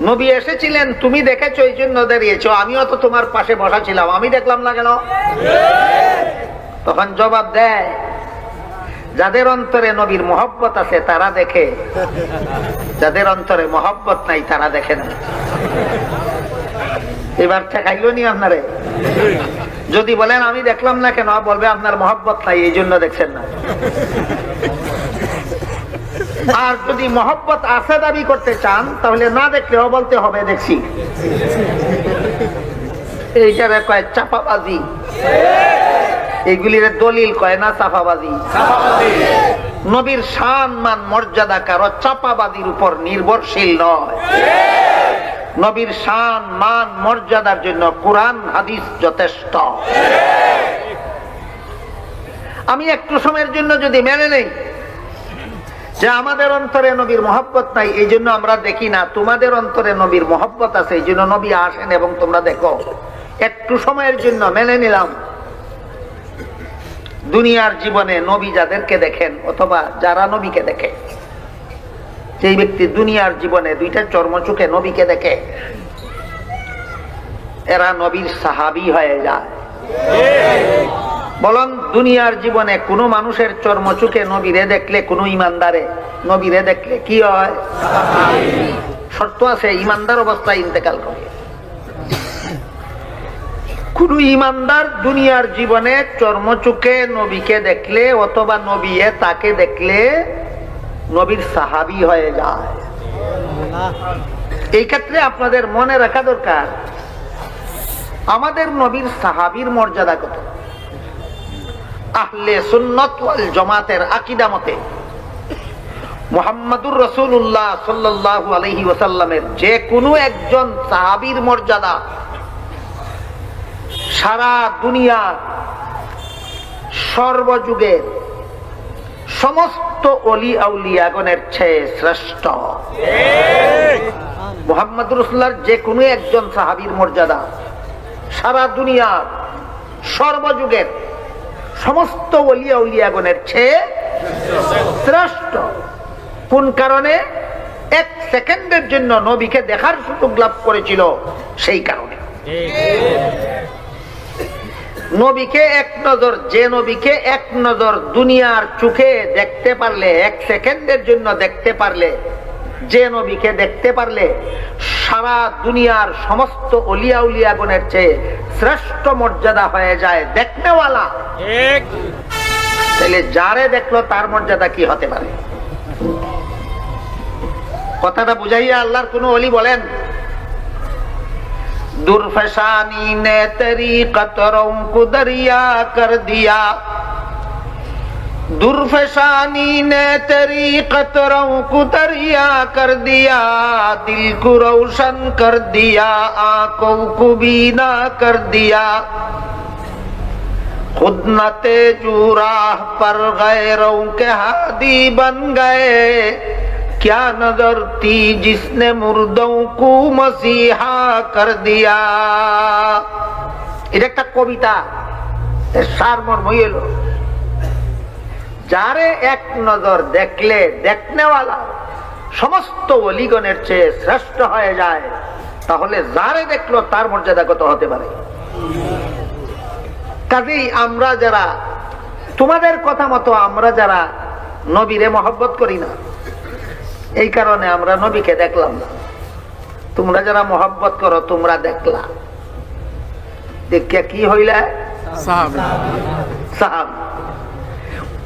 নবী এসেছিলেন, তুমি দেখেছো এই জন্য দাঁড়িয়েছো, আমিও তো তোমার পাশে বসা ছিলাম, আমি দেখলাম না কেন? তখন জবাব দেয়, যাদের অন্তরে নবীর মহব্বত আছে তারা দেখে, যাদের অন্তরে মহব্বত নাই তারা দেখে না। এবার ঠেকাইল নি আপনারে? যদি বলেন আমি দেখলাম না কেন, বলবে আপনার মহব্বত নাই এই জন্য দেখছেন না। আর যদি মহব্বত আছে দাবি করতে চান, তাহলে না দেখলেও বলতে হবে দেখছি। এইটারে কয় চাপাবাজি, এগুলির দলিল কয় না চাপাবাজি। নবীর শান মান মর্যাদা কারো চাপাবাজির উপর নির্ভরশীল নয়। নবীর শান মান মর্যাদার জন্য কোরআন হাদিস যথেষ্ট। আমি একটু সময়ের জন্য যদি মেনে নেই যে আমাদের অন্তরে নবীর মহব্বত নাই, এই জন্য আমরা দেখি না, তোমাদের অন্তরে নবীর মহব্বত আছে এই জন্য নবী আসেন এবং তোমরা দেখো, একটু সময়ের জন্য মেনে নিলাম। দুনিয়ার জীবনে নবী যাদেরকে দেখেন অথবা যারা নবীকে দেখে, সেই ব্যক্তি দুনিয়ার জীবনে দুইটা চর্মচোখে নবীকে দেখে, এরা নবীর সাহাবী হয়ে যায়। বলুন, দুনিয়ার জীবনে কোনো মানুষের চর্মচোখে নবীরে দেখলে, কোনো ইমানদারে নবীরে দেখলে কি হয়? শর্ত আছে, ইমানদার অবস্থায় ইন্তেকাল করে। কোন ইমানদার দুনিয়ার জীবনে চর্মচোখে নবীকে দেখলে অথবা নবী তাকে দেখলে নবীর সাহাবী হয়ে যায়। এই ক্ষেত্রে আপনাদের মনে রাখা দরকার, আমাদের নবীর সাহাবীর মর্যাদা কত। আহলে সুন্নাত ওয়াল জামাতের আকীদা মতে মুহাম্মদুর রাসূলুল্লাহ সাল্লাল্লাহু আলাইহি ওয়াসাল্লামের যে কোনো একজন সাহাবীর মর্যাদা সারা দুনিয়া সর্বযুগের সমস্ত ওলি আউলিয়াগণের চেয়ে শ্রেষ্ঠ। মুহাম্মদুর রাসূলুল্লাহর যে কোনো একজন সাহাবীর মর্যাদা সারা দুনিয়ার সর্বযুগের সমস্ত ওলি আউলিয়াগণের চেয়ে শ্রেষ্ঠ। কোন কারণে? এক সেকেন্ডের জন্য নবীকে দেখার সুযোগ লাভ করেছিল, সেই কারণে। নবীকে এক নজর, যে নবীকে এক নজর দুনিয়ার চোখে দেখতে পারলে, এক সেকেন্ডের জন্য দেখতে পারলে, যে নবীকে দেখতে পারলে সারা দুনিয়ার সমস্ত অলিয়া উলিয়াগণের চেয়ে শ্রেষ্ঠ মর্যাদা হয়ে যায় দেখনেওয়ালা, তাহলে যারে দেখলো তার মর্যাদা কি হতে পারে? কথাটা বুঝাইয়া আল্লাহর কোন ওলি বলেন, दुर्फशानी ने तेरी कतरों को दरिया कर दिया, दुर्फशानी ने तेरी कतरों को दरिया कर दिया, दिल को रोशन कर दिया, आंखों को बीना कर दिया, खुद न तेजू राह पर गैरों के हादी बन गए, क्या नजर थी जिसने मुर्दों को मसीहा कर दिया। এটা একটা কবিতা, এর সারমর্ম হলো যারে এক নজর দেখলে দেখনেওয়ালা সমস্ত ওলিগণের চেয়ে শ্রেষ্ঠ হয়ে যায়, তাহলে যারে দেখলো তার মর্যাদা কত হতে পারে? কাজেই আমরা যারা, তোমাদের কথা মতো আমরা যারা নবীরে মহব্বত করি না, এই কারণে আমরা নবীকে দেখলাম না। তোমরা যারা মহব্বত করো তোমরা দেখলা, দেখিয়া কি হইলা? সাহাবী।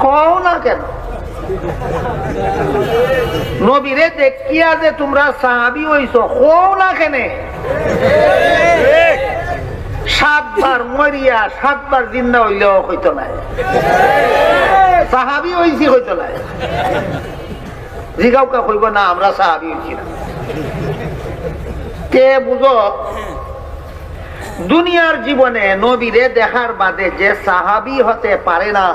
কও না কেন? নবীরে দেখিয়া যে তোমরা সাহাবী হইছো, কও না কেন? 7 বার মরিয়া 7 বার জিন্দা হইলেও হইতো না, সাহাবী হইছি হইতো না। জিগাউকা কইব না আমরা সাহাবী হইছি না। কে বুঝো, দুনিয়ার জীবনে নবীরে দেখার বাদে যে সাহাবী হতে পারে না,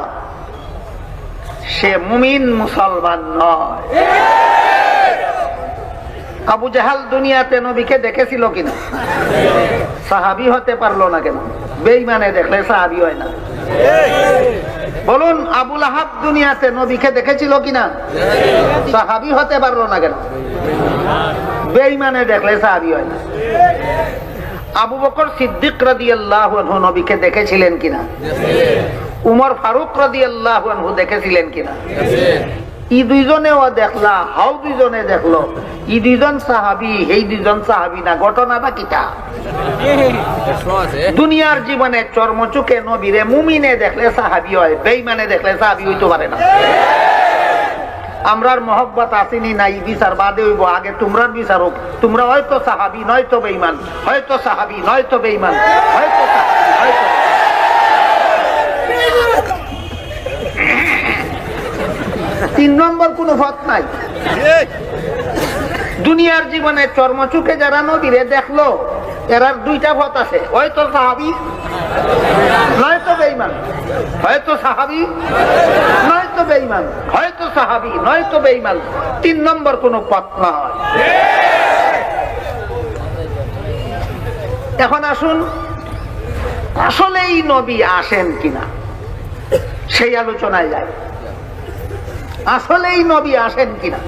সে মুমিন মুসলমান নয়। আবু জাহাল দুনিয়াতে নবীকে দেখেছিল কিনা? সাহাবী হতে পারলো না কেন? বেঈমানে দেখলে সাহাবী হয় না। বলুন, আবু লাহাব দুনিয়াতে নবীকে দেখেছিল কিনা? সাহাবী হতে পারলো না কেন? বেঈমানে দেখলে সাহাবী হয় না। আবু বকর সিদ্দিক রাদিয়াল্লাহু আনহু নবীকে দেখেছিলেন কিনা? উমর ফারুক রাদিয়াল্লাহু আনহু দেখেছিলেন কিনা? ই দুইজনেও দেখলা, হাও দুইজনে দেখলো, ই দুইজন সাহাবী, এই দুইজন সাহাবী না। ঘটনাটা কিটা? দুনিয়ার জীবনে চর্মচুকে নবীরে মুমিনে দেখলে সাহাবী হয়, বেঈমানে দেখলে সাহাবী হইতে পারে না। আমরার মহব্বত আসেনি নাই, বিচার বাদে হইব, আগে তোমরার বিচার হোক। তোমরা হয়তো সাহাবী নয়তো বেঈমান, হয়তো সাহাবী নয়তো বেঈমান, হয়তো সাহাবী হয়তো। 3 নম্বর কোন পথ নাই। দুনিয়ার জীবনে চর্মচুকে যারা নবীরে দেখলো, এরার 2টা পথ আছে, হয়তো সাহাবী নয়তো বেঈমান, হয়তো সাহাবী নয়তো বেঈমান, হয়তো সাহাবী নয়তো বেঈমান। 3 নম্বর কোন পথ না হয়। এখন আসুন, আসলেই নবী আসেন কিনা সেই আলোচনায় যায়। আসলেই নবী আসেন কিনা?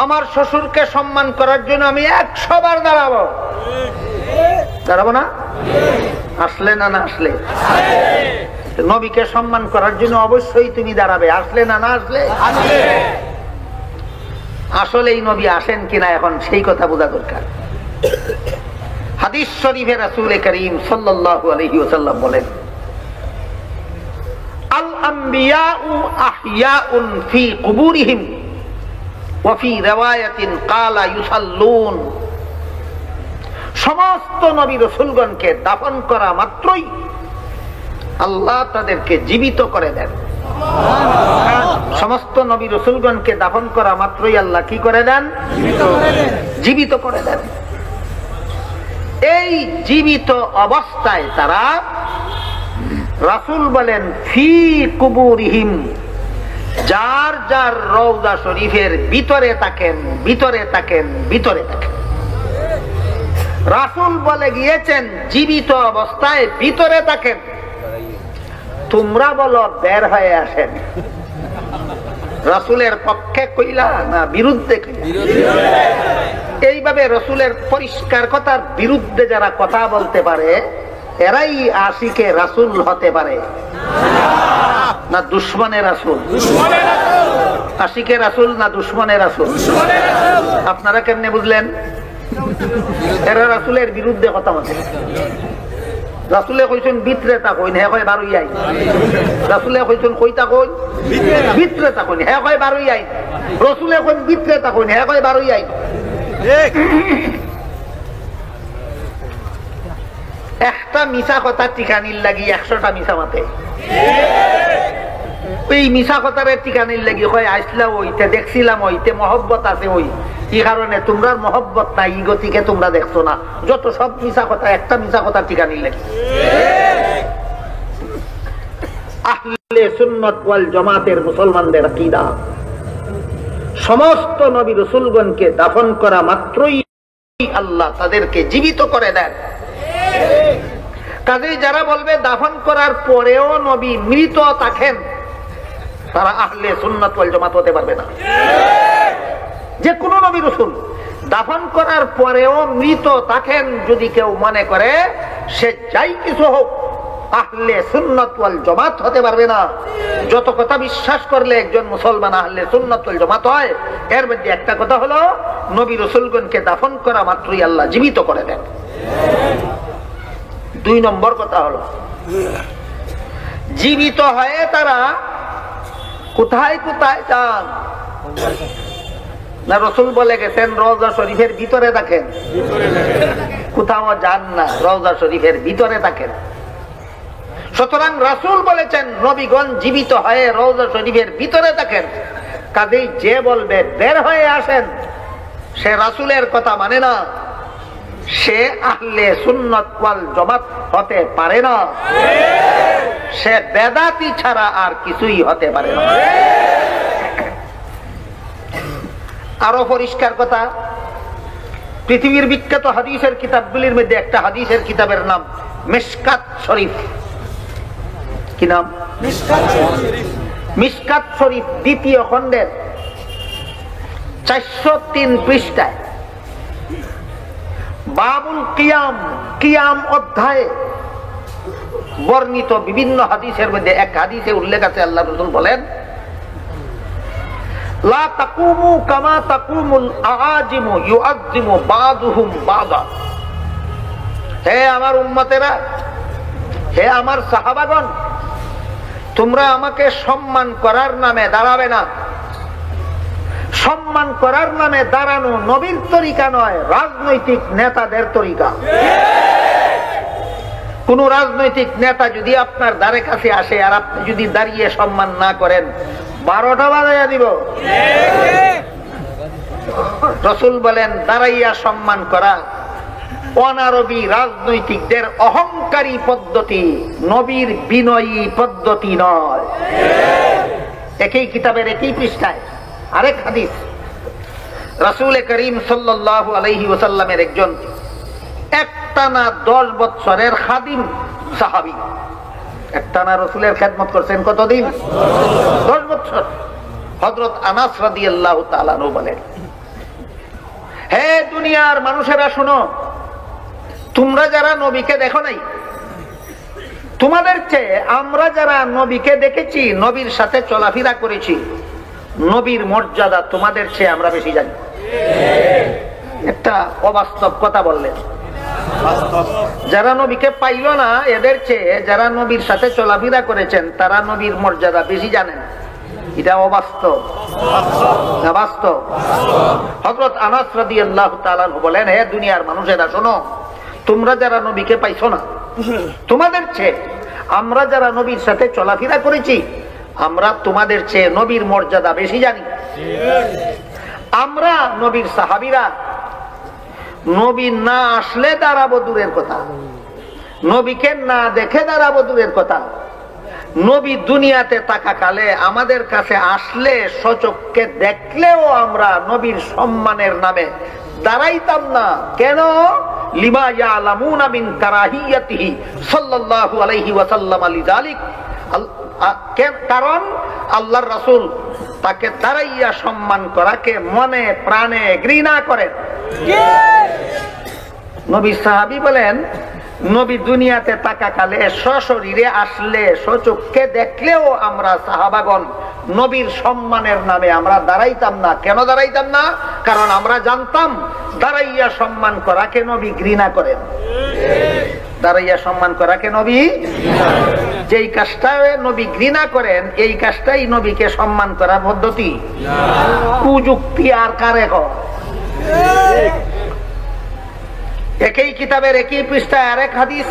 আমার শ্বশুরকে সম্মান করার জন্য আমি 100 বার দাঁড়াবো, দাঁড়াবো না? আসলে না না আসলে? নবীকে সম্মান করার জন্য অবশ্যই তুমি দাঁড়াবে, আসলে না না আসলে? আসলেই নবী আসেন কিনা এখন সেই কথা বোঝা দরকার। হাদিস শরীফে রাসূল করিম সাল্লাল্লাহু আলাইহি ওয়াসাল্লাম বলেন, আল আম্বিয়াউ আহইয়াউন ফি কুবুরিহিম ওয়া ফি রিওয়ায়াতিন ক্বালা ইউসাল্লুন। সমস্ত নবী রাসূলগণকে দাফন করা মাত্রই আল্লাহ তাদেরকে জীবিত করে দেন। সমস্ত নবী রাসূলগণকে দাফন করা মাত্রই আল্লাহ কি করে দেন? জীবিত করে দেন। এই জীবিত অবস্থায় তারা, রাসূল বলেন, ফি কুবুরিহিম, যার যার রওজা শরীফের ভিতরে থাকেন, ভিতরে থাকেন, ভিতরে থাকেন। রাসূল বলে গিয়েছেন জীবিত অবস্থায় ভিতরে থাকেন, তোমরা বলো বের হয়ে আসেন। রাসূলের পক্ষে কইলা না বিরুদ্ধে কইলা? এইভাবে রাসূলের পরিষ্কার কথার বিরুদ্ধে যারা কথা বলতে পারে এরাই আশিকে রাসূল হতে পারে না দুশমনের রাসূল? আশিকে রাসূল না দুশমনের রাসূল? আপনারা কেমনে বুঝলেন? এরা রাসূলের বিরুদ্ধে কথা বলে। রাসূলে কইছেন ভিতরে তাকইন, হে কয় বারোই আইন। রাসূলে কইছেন কইতা কই ভিতরে তাকইন, হে কয় বারোই আইন। রাসূলে কইন ভিতরে তাকইন, হে কয় বারোই আইন। একটা মিছা কথা টিকানির লাগি 100টা মিছা মাতে। এই মিছা কথার টিকানির লাগি কয় আসলাম ওইতে, দেখছিলাম ওইতে, মহব্বত আছে ওই, এই কারণে তোমরা মহব্বত নাই, এই গতিকে তোমরা দেখছো না। যত সব মিছা কথা, একটা মিছা কথা টিকানির লাগি। আহলে সুন্নাত ওয়াল জামাতের মুসলমানদের আকীদা, সমস্ত নবী রাসূলগণকে দাফন করা মাত্রই আল্লাহ তাদেরকে জীবিত করে দেন। কাজেই যারা বলবে দাফন করার পরেও নবী মৃত থাকেন, তারা আহলে সুন্নাত ওয়াল জামাত হতে পারবে না। যে কোন নবী রাসূল দাফন করার পরেও মৃত থাকেন যদি কেউ মনে করে, সে যাই কিছু হোক, আহলে সুন্নাত ওয়াল জামাত হতে পারবে না। যত কথা বিশ্বাস করলে একজন মুসলমান আহলে সুন্নাত ওয়াল জামাত হয়, এর মধ্যে একটা কথা হলো নবী রাসূলগণকে দাফন করা মাত্রই আল্লাহ জীবিত করে দেন। 2 নম্বর কথা হলো, জীবিত হয়ে তারা কোথায় কোথায় যান না? রাসূল বলে গেছেন রওজা শরীফের ভিতরে থাকেন, কোথাও যান না, রওজা শরীফের ভিতরে থাকেন। সুতরাং রাসূল বলেছেন নবীগণ জীবিত হয়ে রওজা শরীফের ভিতরে থাকেন। কাজেই যে বলবে বের হয়ে আসেন, সে রাসূলের কথা মানে না, সে আহলে সুন্নাত ওয়াল জামাত হতে পারে না, সে বেদাতি ছাড়া আর কিছুই হতে পারে না। আরো পরিষ্কার কথা, পৃথিবীর বিখ্যাত হাদিসের কিতাবগুলির মধ্যে একটা হাদিসের কিতাবের নাম মিশকাত শরীফ। কি নাম? মিশকাত শরীফ, 2য় খণ্ডের 403 পৃষ্ঠায় বাবুল কিয়াম, কিয়াম অধ্যায়ে বর্ণিত বিভিন্ন হাদিসের মধ্যে এক হাদিসে উল্লেখ আছে, আল্লাহ রাসূল বলেন, লা তাকুমু কামা তাকুমুল আআজিমু ইউআযিমু বাযুহুম বাযা। হে আমার উম্মতেরা, হে আমার সাহাবাগণ, তোমরা আমাকে সম্মান করার নামে দাঁড়াবে না। সম্মান করার নামে দাঁড়ানো নবীর তরিকা নয়, রাজনৈতিক নেতাদের তরিকা। কোন রাজনৈতিক নেতা যদি আপনার দ্বারে কাছে আসে আর আপনি যদি দাঁড়িয়ে সম্মান না করেন, 12টা বাজাইয়া দিব। রাসূল বলেন দাঁড়াইয়া সম্মান করা অনারবী রাজনৈতিকদের অহংকারী পদ্ধতি, নবীর বিনয়ী পদ্ধতি নয়। একই কিতাবের একই পৃষ্ঠায় আরেক হাদিস, রাসূল করিম সাল্লাল্লাহু আলাইহি ওয়াসাল্লামের একজন একটানা 10 বছরের খাদিম সাহাবী, একটানা রাসূলের খেদমত করছেন কতদিন? 10 বছর। হযরত আনাস রাদিয়াল্লাহু তাআলা আনহু বলেন, হে দুনিয়ার মানুষেরা শোনো, তোমরা যারা নবীকে দেখো নাই, তোমাদের চেয়ে আমরা যারা নবীকে দেখেছি, নবীর সাথে চলাফেরা করেছি, নবীর মর্যাদা তোমাদের চেয়ে আমরা বেশি জানি। একটা অবাস্তব কথা বললেন। যারা নবীকে পাইল না, এদের চেয়ে যারা নবীর সাথে চলাফেরা করেছেন তারা নবীর মর্যাদা বেশি জানেন। এটা অবাস্তব না বাস্তব? হযরত আনাস রাদিয়াল্লাহু তাআলা বলেন, হে দুনিয়ার মানুষেরা শোনো, তোমরা যারা নবীকে পাইছো না, তোমাদের চেয়ে আমরা যারা নবীর সাথে চলাফেরা করেছি, আমরা তোমাদের চেয়ে নবীর মর্যাদা বেশি জানি। আমরা নবীর সাহাবীরা নবী না আসলে দাঁড়াবো দূরের কথা, নবীকে না দেখে দাঁড়াবো দূরের কথা, নবী দুনিয়াতে থাকাকালে আমাদের কাছে আসলে সচক্ষে দেখলেও আমরা নবীর সম্মানের নামে দাঁড়াইতাম না। কেন? লিমা ইয়ালামুনা মিন কারাহিয়াতিহি সাল্লাল্লাহু আলাইহি ওয়াসাল্লাম লিযালিক। কারণ আল্লাহর রাসূল তাকে দাঁড়াইয়া সম্মান করাকে মনে প্রাণে ঘৃণা করেন। নবী সাহাবী বলেন, নবী দুনিয়াতে থাকাকালে সশরীরে আসলে সচক্ষে দেখলেও আমরা সাহাবাগণ নবীর সম্মানের নামে আমরা দাঁড়াইতাম না। কেন দাঁড়াইতাম না? কারণ আমরা জানতাম দাঁড়াইয়া সম্মান করাকে নবী ঘৃণা করেন। দাঁড়াইয়া সম্মান করাকে নবী, যেই কাজটা নবী ঘৃণা করেন এই কাজটাই নবীকে সম্মান করার পদ্ধতি। কুযুক্তি আর কারে কর? একই কিতাবের একই পৃষ্ঠায় আরেক হাদিস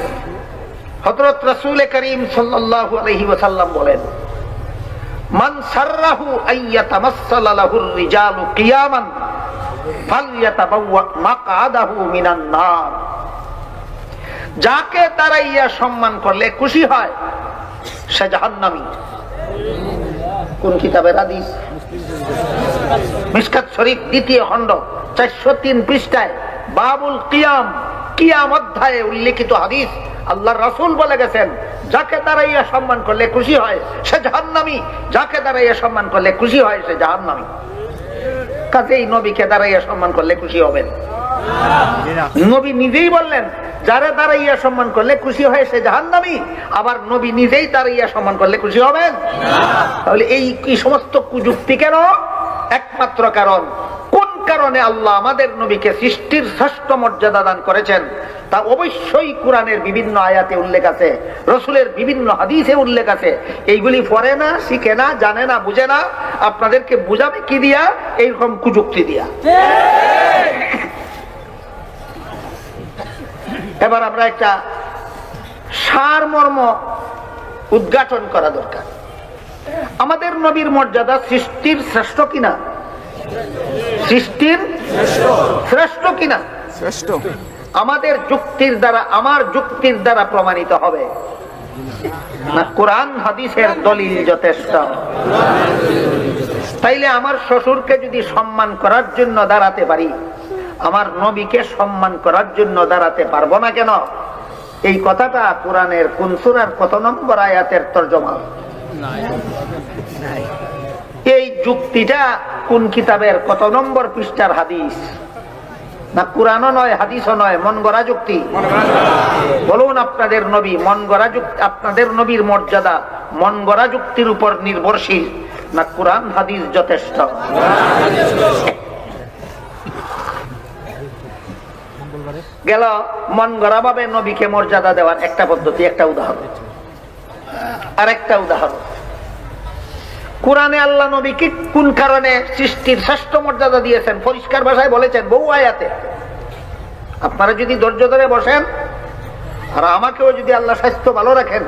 হযরত রাসূল করিম সাল্লাল্লাহু আলাইহি ওয়াসাল্লাম বলেন, মান সাররাহু আইয়াতামাসসালা লাহুর রিজালু কিয়ামান ফালইয়াতাবাওয়া মাকআদাহু মিনান নার। যাকে দাঁড়াইয়া সম্মান করলে খুশি হয় সে জাহান্নামী। কোন কিতাবের হাদিস? মিশকাত শরীফ দ্বিতীয় খণ্ড 403 পৃষ্ঠায় বাবুল কিয়াম, কিয়াম অধ্যায়ে উল্লেখিত হাদিস। আল্লাহর রাসূল বলে গেছেন, যাকে দাঁড়াইয়া সম্মান করলে খুশি হয় সে জাহান্নামী, যাকে দাঁড়াইয়া সম্মান করলে খুশি হয় সে জাহান্নামী। কাজেই নবীকে দাঁড়াইয়া সম্মান করলে খুশি হবেন। নবী নিজেই বললেন, যারা দাঁড়াইয়া সম্মান করলে খুশি হয় সে জাহান্নামী, আবার নবী নিজেই দাঁড়াইয়া সম্মান করলে খুশি হবেন। তাহলে এই কি সমস্ত কুযুক্তি কেন? একমাত্র কারণ, কোন কারণে আল্লাহ আমাদের নবীকে সৃষ্টির শ্রেষ্ঠ মর্যাদা দান করেছেন তা অবশ্যই কোরআনের বিভিন্ন আয়াতে উল্লেখ আছে, রাসূলের বিভিন্ন হাদিসে উল্লেখ আছে। এইগুলি পড়ে না, শিখে না, জানে না, বুঝে না, আপনাদেরকে বুঝাবে কি দিয়া? এইরকম কুযুক্তি দিয়া। এবার আমরা একটা সারমর্ম উদ্ঘাটন করা দরকার। আমাদের নবীর মর্যাদা সৃষ্টির শ্রেষ্ঠ কিনা? সৃষ্টির শ্রেষ্ঠ কিনা? শ্রেষ্ঠ। আমাদের যুক্তির দ্বারা, আমার যুক্তির দ্বারা প্রমাণিত হবে না কোরআন হাদিসের দলিল যথেষ্ট? তাইলে আমার শ্বশুরকে যদি সম্মান করার জন্য দাঁড়াতে পারি, আমার নবীকে সম্মান করার জন্য দাঁড়াতে পারবো না কেন? এই কথাটা কোরআনের কোন সূরার কত নম্বর আয়াতের তরজমা? এই যুক্তিটা কোন কিতাবের কত নম্বর পৃষ্ঠার হাদিস? না কোরআনও নয়, হাদিসও নয়, মন গড়া যুক্তি। বলুন, আপনাদের নবী মন গড়া যুক্তি, আপনাদের নবীর মর্যাদা মন গড়া যুক্তির উপর নির্ভরশীল না কোরআন হাদিস যথেষ্ট? গেল মন গড়া ভাবে নবীকে মর্যাদা দেওয়ার একটা পদ্ধতি, একটা উদাহরণ। আর একটা উদাহরণ, কোরআনে আল্লাহ নবীকে কোন কারণে সৃষ্টির শ্রেষ্ঠ মর্যাদা দিয়েছেন পরিষ্কার ভাষায় বলেছেন বহু আয়াতে। আপনারা যদি ধৈর্য ধরে বসেন আর আমাকেও যদি আল্লাহ স্বাস্থ্য ভালো রাখেন,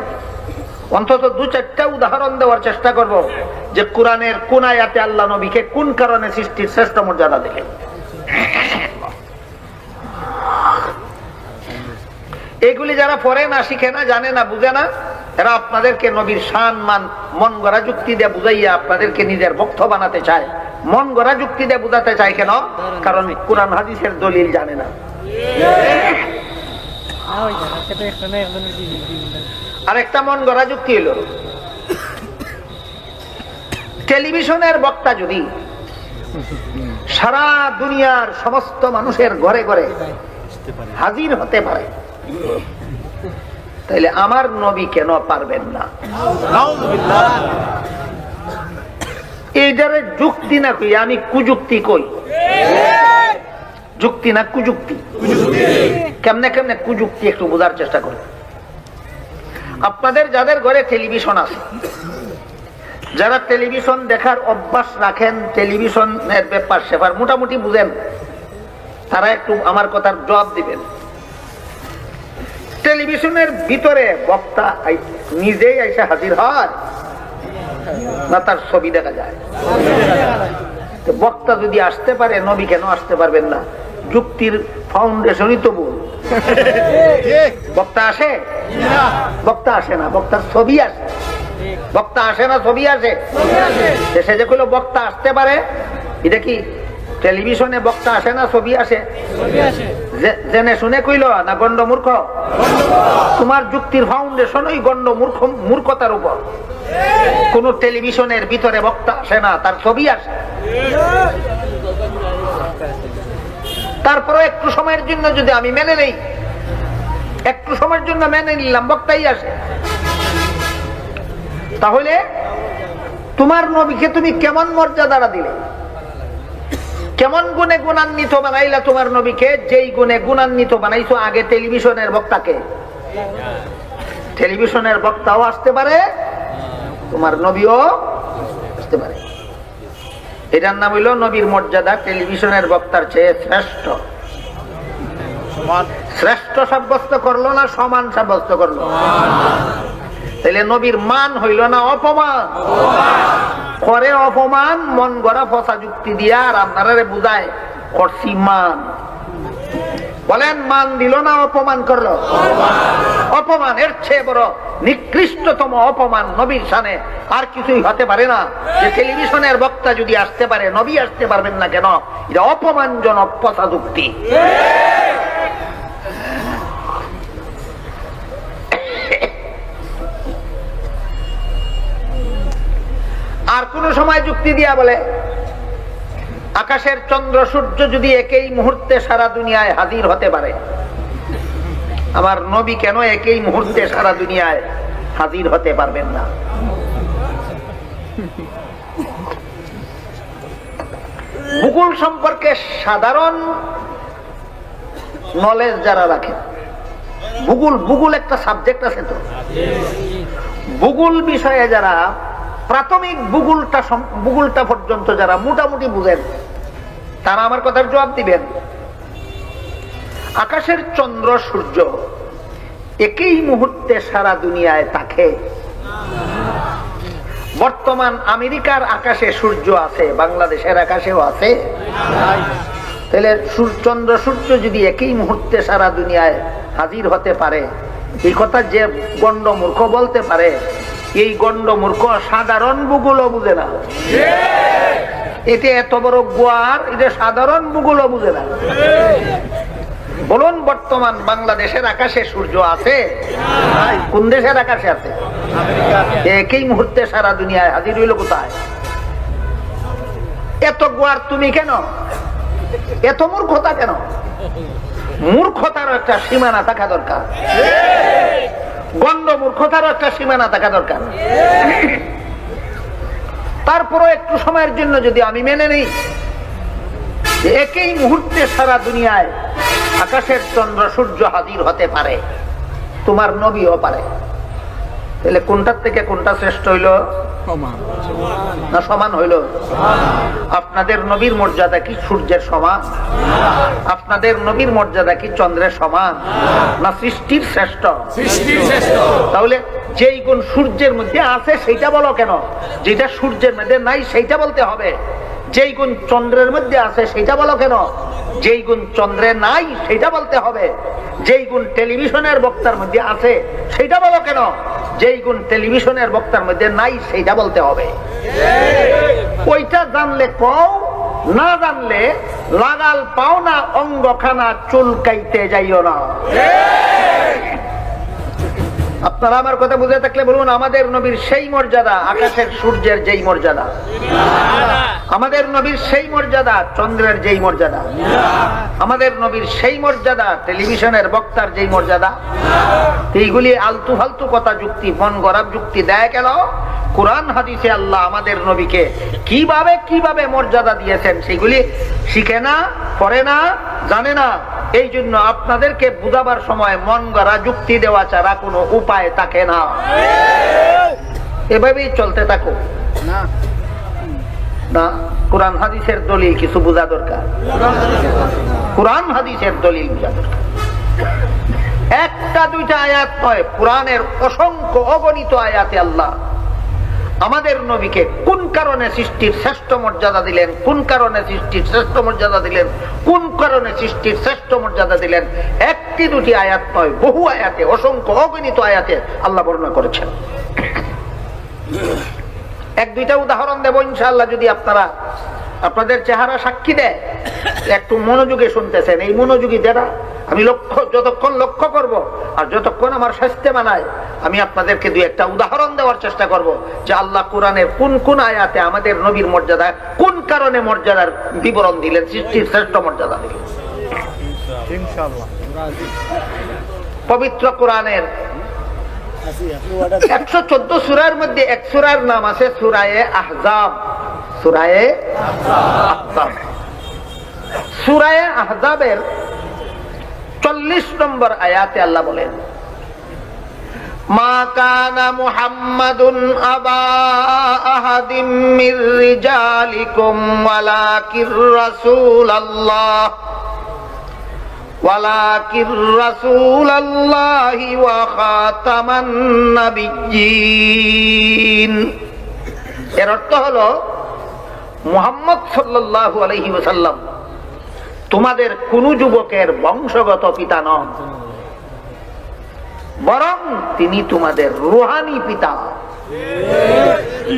অন্তত 2-4টা উদাহরণ দেওয়ার চেষ্টা করব যে কোরআনের কোন আয়াতে আল্লাহ নবীকে কোন কারণে সৃষ্টির শ্রেষ্ঠ মর্যাদা দিলেন। এগুলি যারা পড়ে না, শিখে না, জানে না, বুঝে না, এরা আপনাদেরকে নবীর শান মান মন গড়া যুক্তি দিয়ে বুঝাইয়া আপনাদেরকে নিজের ভক্ত বানাতে চায়। মন গড়া যুক্তি দিয়ে বুঝাতে চায় কেন? কারণ কোরআন হাদিসের দলিল জানে না। আরেকটা মন গড়া যুক্তি হলো, টেলিভিশনের বক্তা যদি সারা দুনিয়ার সমস্ত মানুষের ঘরে ঘরে হাজির হতে পারে, তাইলে আমার নবী কেন পারবেন না? এইটারে যুক্তি না কই, আমি কুযুক্তি কই। যুক্তি না কুযুক্তি? কেমনে কেমনে কুযুক্তি একটু বোঝার চেষ্টা করি। আপনাদের যাদের ঘরে টেলিভিশন আছে, যারা টেলিভিশন দেখার অভ্যাস রাখেন, টেলিভিশনের ব্যাপার সেবার মোটামুটি বুঝেন, তারা একটু আমার কথার জবাব দিবেন। টেলিভিশনের ভিতরে বক্তা নিজেই এসে হাজির হয় না তার ছবি দেখা যায়? বক্তা যদি আসতে পারে, নবী কেন আসতে পারবেন না? যুক্তির ফাউন্ডেশনই তো ভুল। বক্তা আসে? বক্তা আসে না, বক্তার ছবি আসে। বক্তা আসে না, ছবি আসে। সে যে কইল বক্তা আসতে পারে, এটা কি টেলিভিশনে বক্তা আসে না ছবি আসে? জেনে শুনে কইল না গন্ড মূর্খ? তোমার যুক্তির ফাউন্ডেশন ওই গন্ড মূর্খতার উপর। কোন টেলিভিশনের ভিতরে বক্তা আসে না, তার ছবি আসে। তারপরে একটু সময়ের জন্য যদি আমি মেনে নেই, একটু সময়ের জন্য মেনে নিলাম, বক্তাই আসে। তাহলে তোমার নবীকে তুমি কেমন মর্যাদা দিলে, কেমন গুণে গুণান্বিত বানাইলা তোমার নবীকে? যেই গুণে গুণান্বিত বানাইছো আগে টেলিভিশনের বক্তাকে। টেলিভিশনের বক্তাও আসতে পারে, তোমার নবীও আসতে পারে। এটার নাম হইল নবীর মর্যাদা টেলিভিশনের বক্তার চেয়ে শ্রেষ্ঠ। শ্রেষ্ঠ সাব্যস্ত করলো না সমান সাব্যস্ত করলো? তাহলে নবীর মান হইল না অপমান? করে অপমান মন গড়া ফসা যুক্তি দিয়া, আর আপনারা বুঝায় করছি মান। বলেন মান দিল না অপমান করলো? অপমান। এর চেয়ে বড় নিকৃষ্টতম অপমান নবীর শানে আর কিছুই হতে পারে না। যে টেলিভিশনের বক্তা যদি আসতে পারে, নবী আসতে পারবেন না কেন? এটা অপমানজনক ফসা যুক্তি। আর কোন সময় যুক্তি দিয়া বলে আকাশের চন্দ্র সূর্য যদি একই মুহূর্তে সারা দুনিয়ায় হাজির হতে পারে, আমার নবী কেন একই মুহূর্তে সারা দুনিয়ায় হাজির হতে পারবেন না? ভূগোল সম্পর্কে সাধারণ নলেজ যারা রাখে, ভূগোল একটা সাবজেক্ট আছে তো, ভূগোল বিষয়ে যারা প্রাথমিক ভূগোলটা পর্যন্ত যারা মোটামুটি বুঝেন, তারা আমার কথার জবাব দিবেন। আকাশের চন্দ্র সূর্য একই মুহূর্তে সারা দুনিয়ায় থাকে। বর্তমান আমেরিকার আকাশে সূর্য আছে, বাংলাদেশের আকাশেও আছে। তাহলে চন্দ্র সূর্য যদি একই মুহূর্তে সারা দুনিয়ায় হাজির হতে পারে, এই কথা যে গণ্ড মূর্খ বলতে পারে, এই গণ্ড মূর্খ সাধারণ ভূগোলও বুঝে না। এটা এত বড় গোয়ার, এটা সাধারণ ভূগোলও বুঝে না। বলুন, বর্তমান বাংলাদেশের আকাশে সূর্য আছে? কোন দেশের আকাশে আছে? একই মুহূর্তে সারা দুনিয়ায় হাজির হইল কোথায়? এত গোয়ার তুমি কেন? এত মূর্খতা কেন? মূর্খতারও একটা সীমানা থাকা দরকার। গণ্ড মূর্খতারও একটা সীমানা থাকা দরকার। তারপরও একটু সময়ের জন্য যদি আমি মেনে নিই যে একই মুহূর্তে সারা দুনিয়ায় আকাশের চন্দ্র সূর্য হাজির হতে পারে, তোমার নবীও পারে, তাহলে কোনটার থেকে কোনটা শ্রেষ্ঠ হইল না সমান হইল? আপনাদের নবীর মর্যাদা কি সূর্যের সমান? আপনাদের নবীর মর্যাদা কি চন্দ্রের সমান? না সৃষ্টির শ্রেষ্ঠ? তাহলে যেই গুণ সূর্যের মধ্যে আছে সেইটা বলো কেন? যেটা সূর্যের মধ্যে নাই সেইটা বলতে হবে। যেই গুণ চন্দ্রের মধ্যে আছে সেইটা বলো কেন? যেই গুণ চন্দ্রে নাই সেইটা বলতে হবে। যেই গুণ টেলিভিশনের বক্তার মধ্যে আছে সেইটা বলো কেন? যেই গুণ টেলিভিশনের বক্তার মধ্যে নাই সেইটা বলতে হবে। ওইটা জানলে কও, না জানলে লাগাল পাও না অঙ্গখানা চুলকাইতে যাইও না। আপনারা আমার কথা বুঝে থাকলে বলুন, আমাদের নবীর সেই মর্যাদা আকাশের সূর্যের যেই মর্যাদা, আমাদের নবীর সেই মর্যাদা চন্দ্রের যেই মর্যাদা, আমাদের নবীর সেই মর্যাদা টেলিভিশনের বক্তার যেই মর্যাদা, এইগুলি আলতু ফালতু কথা যুক্তি, মন গড়া যুক্তি দেয় কেন? কোরআন হাদিসে আল্লাহ আমাদের নবীকে কিভাবে কিভাবে মর্যাদা দিয়েছেন সেগুলি শিখে না, পড়ে না, জানে না। এই জন্য আপনাদেরকে বুঝাবার সময় মন গড়া যুক্তি দেওয়া ছাড়া কোনো উপায় থাকে না। এভাবেই চলতে থাকো না। কোরআন হাদিসের দলিল কিছু বোঝা দরকার। কোরআন হাদিসের দলিল বোঝা দরকার। একটা দুইটা আয়াত নয়, কোরআনের অসংখ্য অগণিত আয়াতে আল্লাহ আমাদের নবীকে কোন কারণে সৃষ্টির শ্রেষ্ঠ মর্যাদা দিলেন, কোন কারণে সৃষ্টির শ্রেষ্ঠ মর্যাদা দিলেন, কোন কারণে সৃষ্টির শ্রেষ্ঠ মর্যাদা দিলেন, একটি দুটি আয়াত নয়, বহু আয়াতে, অসংখ্য অগণিত আয়াতে আল্লাহ বর্ণনা করেছেন। এক দুইটা উদাহরণ দেব ইনশাআল্লাহ, যদি আপনারা আপনাদের চেহারা সাক্ষী দেয় একটু মনোযোগে শুনতেছেন। এই মনোযোগী যারা, আমি যতক্ষণ লক্ষ্য করব আর যতক্ষণ আমার স্বাস্থ্য মানায়, আমি আপনাদেরকে দুই একটা উদাহরণ দেওয়ার চেষ্টা করব যে আল্লাহ কোরআনের কোন কোন আয়াতে আমাদের নবীর মর্যাদা, কোন কারণে মর্যাদার বিবরণ দিলেন, সৃষ্টির শ্রেষ্ঠ মর্যাদা দিলেন। পবিত্র কোরআনের 114 সূরার মধ্যে এক সূরার নাম আছে সূরায়ে আহজাব। সূরায়ে আহজাব, সূরায়ে আহজাবের 40 নম্বর আয়াতে আল্লাহ বলেন, মা কানা মুহাম্মাদুন আবা আহাদিম মির রিজালিকুম ওয়ালাকির রাসূলুল্লাহি ওয়া খাতামান নাবিয়্যিন। এর অর্থ হলো মুহাম্মদ সাল্লাল্লাহু আলাইহি ওয়াসাল্লাম তোমাদের কোন যুবকের বংশগত পিতা নন, বরং তিনি তোমাদের রূহানি পিতা।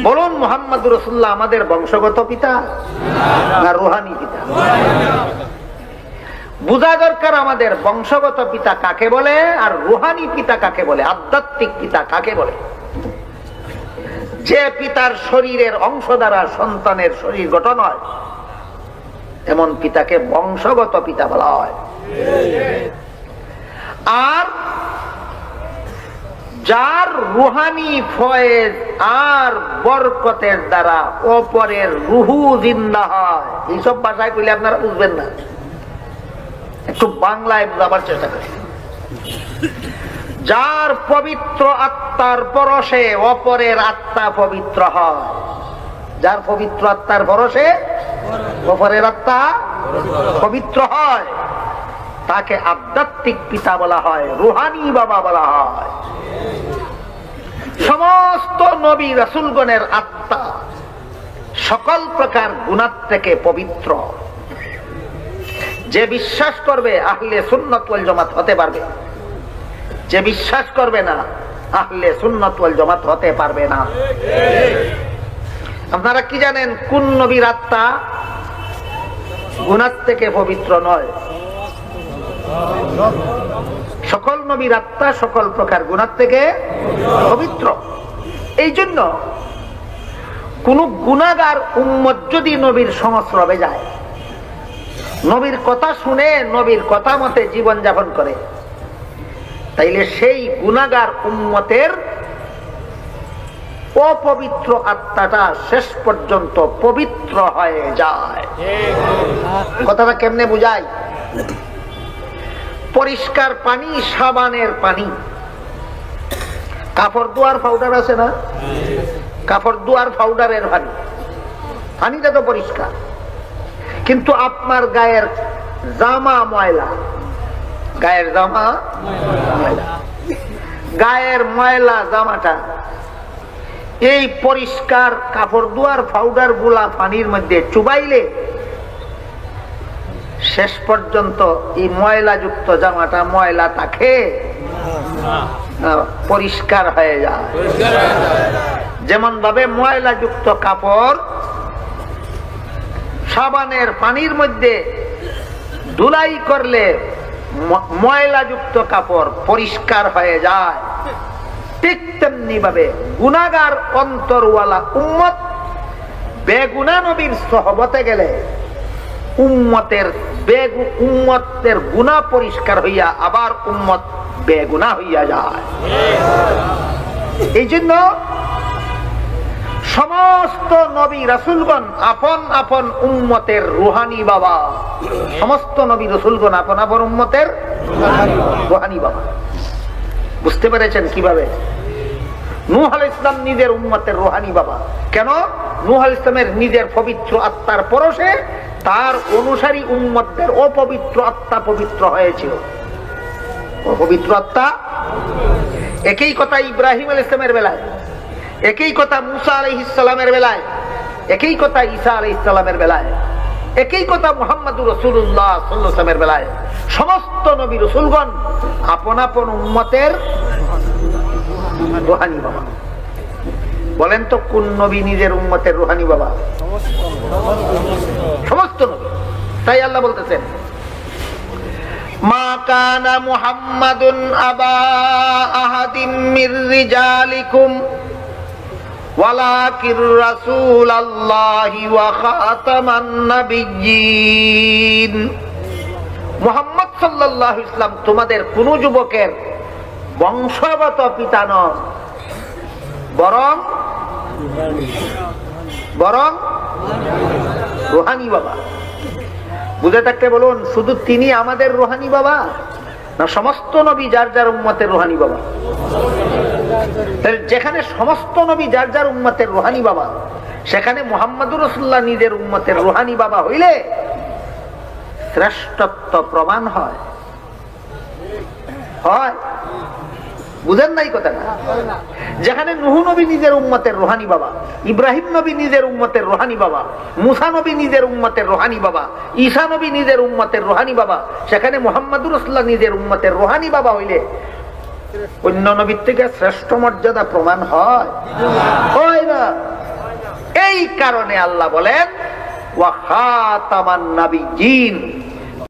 বলুন, মুহাম্মদুর রাসূলুল্লাহ আমাদের বংশগত পিতা না রূহানি পিতা? বুঝা দরকার আমাদের বংশগত পিতা কাকে বলে আর রূহানি পিতা কাকে বলে, আধ্যাত্মিক পিতা কাকে বলে। যে পিতার শরীরের অংশ দ্বারা সন্তানের শরীর গঠন হয়, এমন পিতাকে বংশগত পিতা বলা হয়। আর যার রুহানি ফয়েজ আর বরকতের দ্বারা অপরের রুহু জিন্দা হয়, এইসব ভাষায় কইলে আপনারা বুঝবেন না, একটু বাংলায় বুঝাবার চেষ্টা করেন। যার পবিত্র আত্মার পরশে অপরের আত্মা পবিত্র হয়, যার পবিত্র আত্মার পরশে অপরের আত্মা পবিত্র হয়, তাকে আধ্যাত্মিক পিতা বলা হয়, রুহানি বাবা বলা হয়। সমস্ত নবী রাসূলগণের আত্মা সকল প্রকার গুনাহ থেকে পবিত্র। যে বিশ্বাস করবে আহলে সুন্নাত ওয়াল জামাত হতে পারবে, যে বিশ্বাস করবে না আহলে সুন্নাত ওয়াল জামাত হতে পারবে না। আপনারা কি জানেন কোন নবীর আত্মা গুনাহ থেকে পবিত্র নয়? সকল নবীর আত্মা সকল প্রকার গুনাহ থেকে পবিত্র। এই জন্য কোন গুনাহগার উম্মত যদি নবীর সংস্রবে যায়, নবীর কথা শুনে নবীর কথা মতে জীবন যাপন করে, তাইলে সেই গুনাহগার উম্মতের অপবিত্র আত্মাটা শেষ পর্যন্ত পবিত্র হয়ে যায়। কথাটা কেমনে বুঝাই? পরিষ্কার পানি, সাবানের পানি, কাপড় ধোয়ার পাউডার আছে না, কাপড় ধোয়ার পাউডারের পানি, পানিটা তো পরিষ্কার, কিন্তু আপনার গায়ের জামা ময়লা, গায়ের জামা ময়লা, গায়ের ময়লা জামাটা এই পরিষ্কার কাপড় ধোয়ার পাউডার গুলা পানির মধ্যে চুবাইলে শেষ পর্যন্ত এই ময়লাযুক্ত জামাটা ময়লা থাকে পরিষ্কার হয়ে যায়। যেমন ভাবে ময়লাযুক্ত কাপড় সাবানের পানির মধ্যে ধুলাই করলে ময়লাযুক্ত কাপড় পরিষ্কার হয়ে যায়, ঠিক তেমনি ভাবে গুনাহগার অন্তরওয়ালা উম্মত বেগুনা নবীর সহবতে গেলে উম্মতের গুনাহ পরিষ্কার হইয়া আবার উম্মত বেগুনা হইয়া যায়। এই জন্য সমস্ত নবী রাসূলগণ আপন আপন উম্মতের রুহানি বাবা, সমস্ত নবী রাসূলগণ আপন আপন উম্মতের রুহানি বাবা। বুঝতে পেরেছেন কিভাবে? নূহ আলাইহিস সালাম নিজের উম্মতের রুহানি বাবা। কেন? নূহ আলাইহিস সালামের নিজের পবিত্র আত্মার পরশে তার অনুসারী উম্মতদের অপবিত্র আত্মা পবিত্র হয়েছিল। অপবিত্র আত্মা, একই কথা ইব্রাহিম আলাইহিস সালামের বেলায়, একই কথা মুসা আলাইহিস সালামের বেলায়, একই কথা ঈসা আলাইহিস সালামের বেলায়, একই কথা মুহাম্মদুর রাসূলুল্লাহ সাল্লাল্লাহু আলাইহি ওয়াসাল্লামের বেলায়। সমস্ত নবী রাসূলগণ আপন আপন উম্মতের রুহানি বাবা। বলেন তো কোন নবী নিজের উম্মতের রুহানি বাবা? সমস্ত নবী। তাই আল্লাহ বলতেছেন, মা কানা মুহাম্মাদুন আবা আহাদিম মির রিজালিকুম ওয়ালাকির রাসূলুল্লাহি ওয়া খাতামান নাবিয়্যিন। মুহাম্মদ সাল্লাল্লাহু আলাইহি ওয়াসাল্লাম তোমাদের কোন যুবকের বংশগত পিতা নন, বরং রুহানি বাবা। বুঝে থাকতে বলুন, শুধু তিনি আমাদের রুহানি বাবা না সমস্ত নবী যার যার উম্মতের রুহানি বাবা? যেখানে সমস্ত নবী যার যার উম্মতের রুহানি বাবা, সেখানে মুহাম্মদুর রাসূলুল্লাহ নিজের উম্মতের রুহানি বাবা হইলে শ্রেষ্ঠত্ব প্রমাণ হয়। বুঝেন নাই কথাটা? যেখানে নূহ নবী নিজের উম্মতের রুহানি বাবা, ইব্রাহিম নবী নিজের উম্মতের রুহানি বাবা, মুসা নবী নিজের উম্মতের রুহানি বাবা, ঈসা নবী নিজের উম্মতের রুহানি বাবা, সেখানে মুহাম্মদুর রাসূলুল্লাহ নিজের উম্মতের রুহানি বাবা হইলে অন্য নবীর থেকে শ্রেষ্ঠ মর্যাদা প্রমাণ হয় না? এই কারণে আল্লাহ বলেন ওয়া খাতামান নাবিয়্যিন,